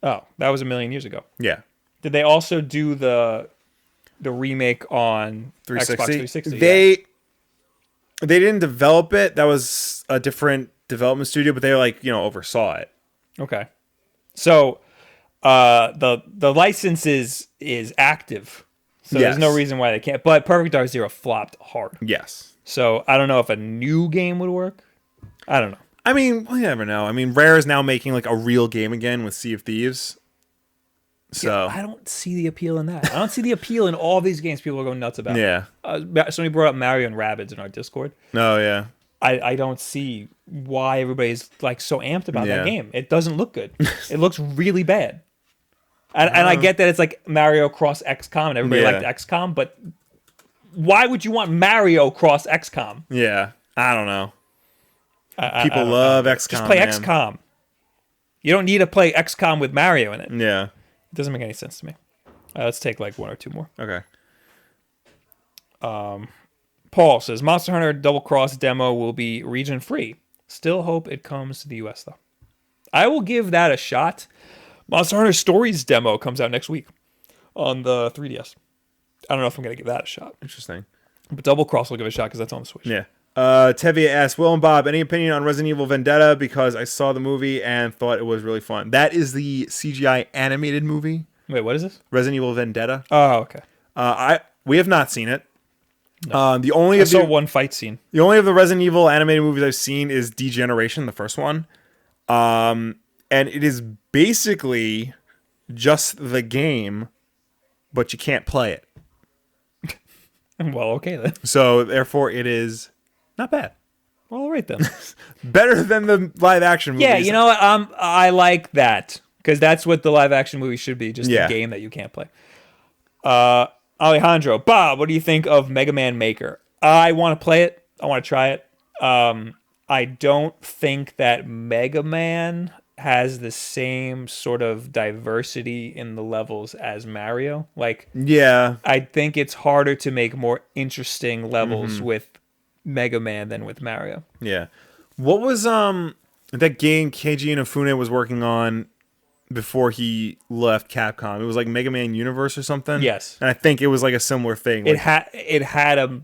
Oh, that was a million years ago.
Yeah. Did
they also do the remake on
360?
Xbox 360?
They didn't develop it. That was a different development studio, but they oversaw it.
Okay. So the license is active. So there's no reason why they can't. But Perfect Dark 0 flopped hard.
Yes.
So I don't know if a new game would work. I don't know.
I mean, well, you never know. I mean, Rare is now making like a real game again with Sea of Thieves. So
I don't see the appeal in that. I don't see the appeal in all these games people are going nuts about.
Yeah.
Somebody brought up Mario and Rabbids in our Discord.
Oh, yeah.
I don't see why everybody's like so amped about that game. It doesn't look good. It looks really bad. And I get that it's like Mario cross XCOM and everybody liked XCOM, but why would you want Mario cross XCOM?
Yeah. I don't know. People love XCOM.
Just play XCOM. You don't need to play XCOM with Mario in it.
Yeah.
It doesn't make any sense to me. Let's take like one or two more.
Okay.
Paul says Monster Hunter Double Cross demo will be region free. Still hope it comes to the US though. I will give that a shot. Monster Hunter Stories demo comes out next week on the 3DS. I don't know if I'm gonna give that a shot.
Interesting.
But Double Cross will give it a shot because that's on the Switch.
Yeah. Tevia asks, Will and Bob, any opinion on Resident Evil Vendetta? Because I saw the movie and thought it was really fun. That is the CGI animated movie.
Wait, what is this?
Resident Evil Vendetta.
Oh, okay.
We have not seen it.
No.
I
saw one fight scene.
The only of the Resident Evil animated movies I've seen is Degeneration, the first one. And it is basically just the game, but you can't play it.
Well, okay then.
So therefore, it is not bad.
Well, all right then.
Better than the live action movies.
Yeah, you know what? I like that because that's what the live action movie should be, just a game that you can't play. Alejandro, Bob, what do you think of Mega Man Maker? I want to play it. I want to try it. I don't think that Mega Man has the same sort of diversity in the levels as Mario. Like,
yeah,
I think it's harder to make more interesting levels with Mega Man than with Mario.
Yeah. What was that game Keiji Inafune was working on before he left Capcom? It was like Mega Man Universe or something.
Yes.
And I think it was like a similar thing.
It had a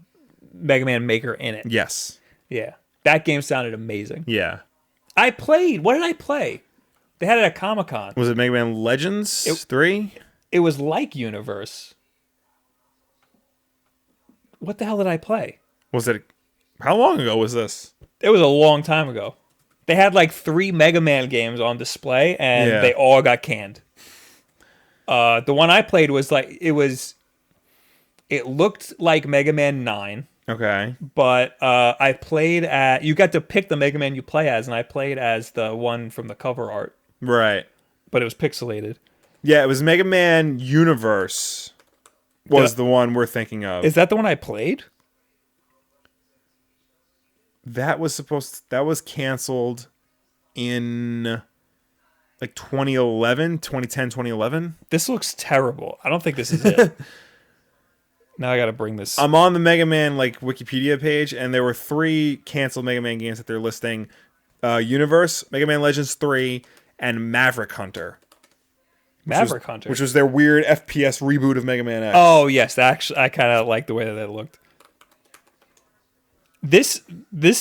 Mega Man Maker in it.
Yes.
Yeah. That game sounded amazing.
Yeah.
I played. What did I play? They had it at Comic-Con.
Was it Mega Man Legends 3?
It was like Universe. What the hell did I play?
Was it? How long ago was this?
It was a long time ago. They had like 3 Mega Man games on display, and they all got canned. The one I played was like it looked like Mega Man 9.
Okay.
But I played at... You got to pick the Mega Man you play as, and I played as the one from the cover art.
Right.
But it was pixelated.
Yeah, it was Mega Man Universe was the one we're thinking of.
Is that the one I played?
That was canceled in like 2011, 2010, 2011.
This looks terrible. I don't think this is it. Now I got to bring this.
I'm on the Mega Man like Wikipedia page, and there were 3 canceled Mega Man games that they're listing: Universe, Mega Man Legends 3, and Maverick Hunter.
Maverick Hunter,
which was their weird FPS reboot of Mega Man X.
Oh yes, actually, I kind of like the way that it looked. This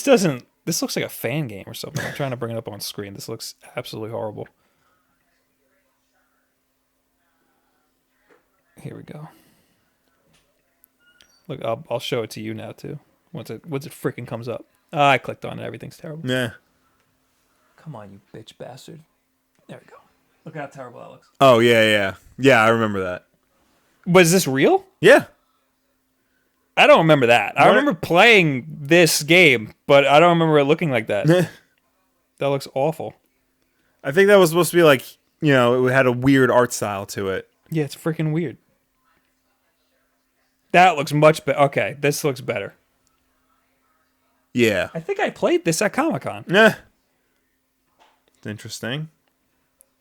doesn't. This looks like a fan game or something. I'm trying to bring it up on screen. This looks absolutely horrible. Here we go. Look, I'll show it to you now too. Once it freaking comes up. I clicked on it. Everything's terrible.
Yeah.
Come on, you bitch bastard. There we go. Look how terrible that looks.
Oh yeah. I remember that.
Was this real?
Yeah.
I don't remember that. I remember playing this game, but I don't remember it looking like that. That looks awful.
I think that was supposed to be like, it had a weird art style to it.
Yeah, it's freaking weird. That looks much better. Okay, this looks better.
Yeah.
I think I played this at Comic-Con.
Yeah. It's interesting.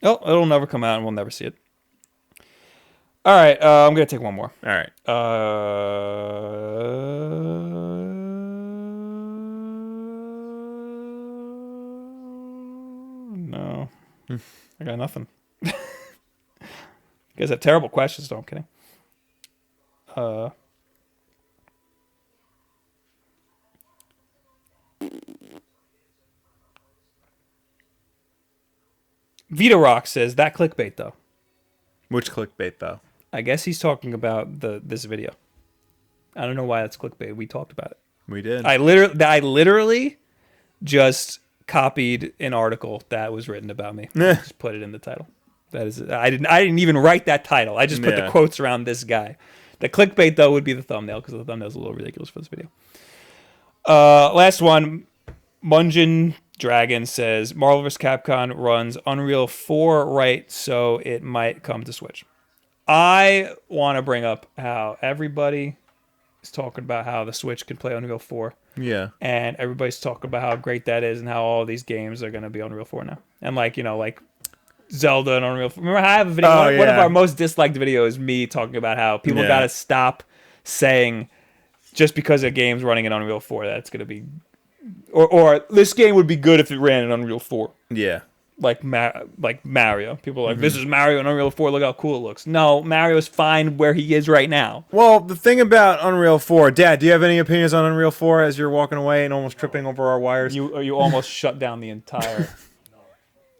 Oh, it'll never come out and we'll never see it. All right, I'm going to take one more.
All right.
No. I got nothing. You guys have terrible questions. No, I'm kidding. Vito Rock says, that clickbait, though.
Which clickbait, though?
I guess he's talking about this video. I don't know why that's clickbait. We talked about it.
We did.
I literally just copied an article that was written about me. Just put it in the title. That is, I didn't even write that title. I just put the quotes around this guy. The clickbait, though, would be the thumbnail, because the thumbnail's a little ridiculous for this video. Last one. Munjin Dragon says, Marvel vs. Capcom runs Unreal 4 right, so it might come to Switch. I want to bring up how everybody is talking about how the Switch can play Unreal 4.
Yeah.
And everybody's talking about how great that is and how all these games are going to be Unreal 4 now. And like Zelda and Unreal 4. Remember, I have a video. One of our most disliked videos is me talking about how people got to stop saying just because a game's running in Unreal 4 that it's going to be... Or this game would be good if it ran in Unreal 4.
Yeah.
like Mario. People are like, this is Mario in Unreal 4. Look how cool it looks. No, Mario's fine where he is right now.
Well, the thing about Unreal 4, Dad, do you have any opinions on Unreal 4 as you're walking away and almost tripping over our wires?
You almost shut down the entire.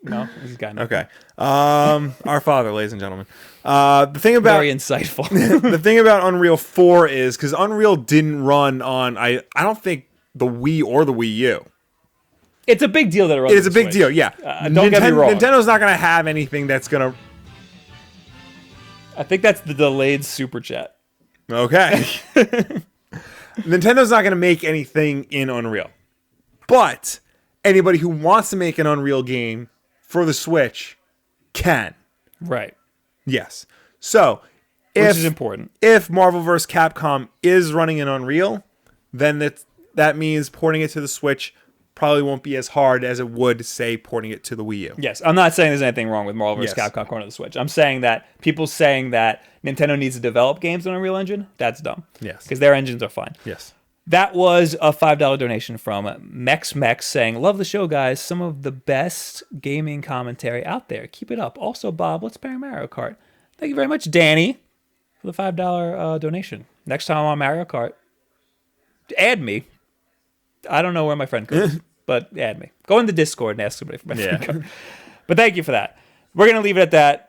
No, he's got nothing.
Okay. Our father, ladies and gentlemen. The thing about
Very insightful.
the thing about Unreal 4 is because Unreal didn't run on I don't think the Wii or the Wii U.
It's a big deal that it runs.
It's a big deal, yeah.
Don't get me wrong.
Nintendo's not going to have anything that's going to.
I think that's the delayed super chat.
Okay. Nintendo's not going to make anything in Unreal, but anybody who wants to make an Unreal game for the Switch can.
Right.
Yes. So,
Which is important.
If Marvel vs. Capcom is running in Unreal, then that means porting it to the Switch probably won't be as hard as it would, say, porting it to the Wii U.
Yes, I'm not saying there's anything wrong with Marvel vs.
Yes.
Capcom going to the Switch. I'm saying that people saying that Nintendo needs to develop games on Unreal Engine, that's dumb.
Yes.
Because their engines are fine.
Yes.
That was a $5 donation from Mex saying, love the show, guys. Some of the best gaming commentary out there. Keep it up. Also, Bob, let's pair Mario Kart. Thank you very much, Danny, for the $5 donation. Next time I'm on Mario Kart, add me. I don't know where my friend goes, but add me. Go in the Discord and ask somebody for my friend card. But thank you for that. We're going to leave it at that.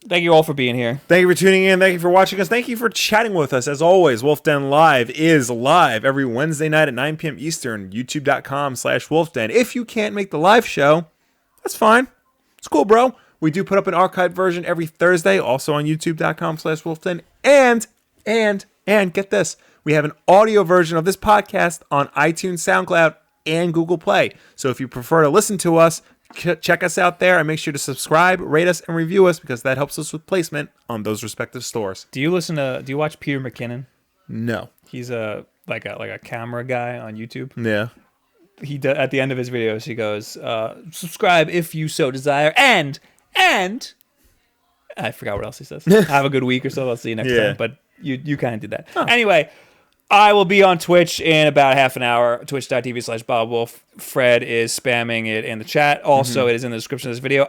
Thank you all for being here.
Thank you for tuning in. Thank you for watching us. Thank you for chatting with us. As always, Wulff Den Live is live every Wednesday night at 9 p.m. Eastern, youtube.com/WulffDen. If you can't make the live show, that's fine. It's cool, bro. We do put up an archived version every Thursday, also on youtube.com/WulffDen. And get this, we have an audio version of this podcast on iTunes, SoundCloud, and Google Play. So if you prefer to listen to us, check us out there and make sure to subscribe, rate us, and review us because that helps us with placement on those respective stores.
Do you watch Peter McKinnon?
No.
He's like a camera guy on YouTube.
Yeah.
At the end of his videos, he goes, subscribe if you so desire, and I forgot what else he says. Have a good week or so. I'll see you next time. But you kind of did that. Huh. Anyway, I will be on Twitch in about half an hour, twitch.tv/BobWolf. Fred is spamming it in the chat. Also, it is in the description of this video.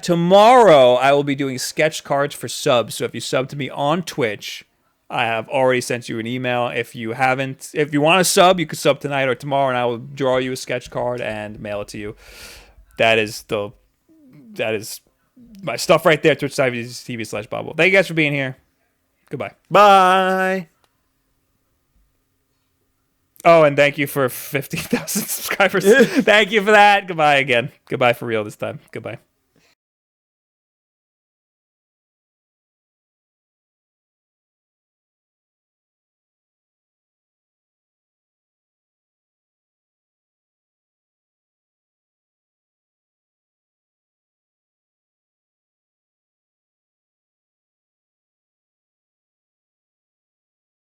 Tomorrow, I will be doing sketch cards for subs. So if you sub to me on Twitch, I have already sent you an email. If you want to sub, you can sub tonight or tomorrow, and I will draw you a sketch card and mail it to you. That is my stuff right there, twitch.tv/BobWolf. Thank you guys for being here. Goodbye.
Bye.
Oh, and thank you for 50,000 subscribers. Thank you for that. Goodbye again. Goodbye for real this time. Goodbye.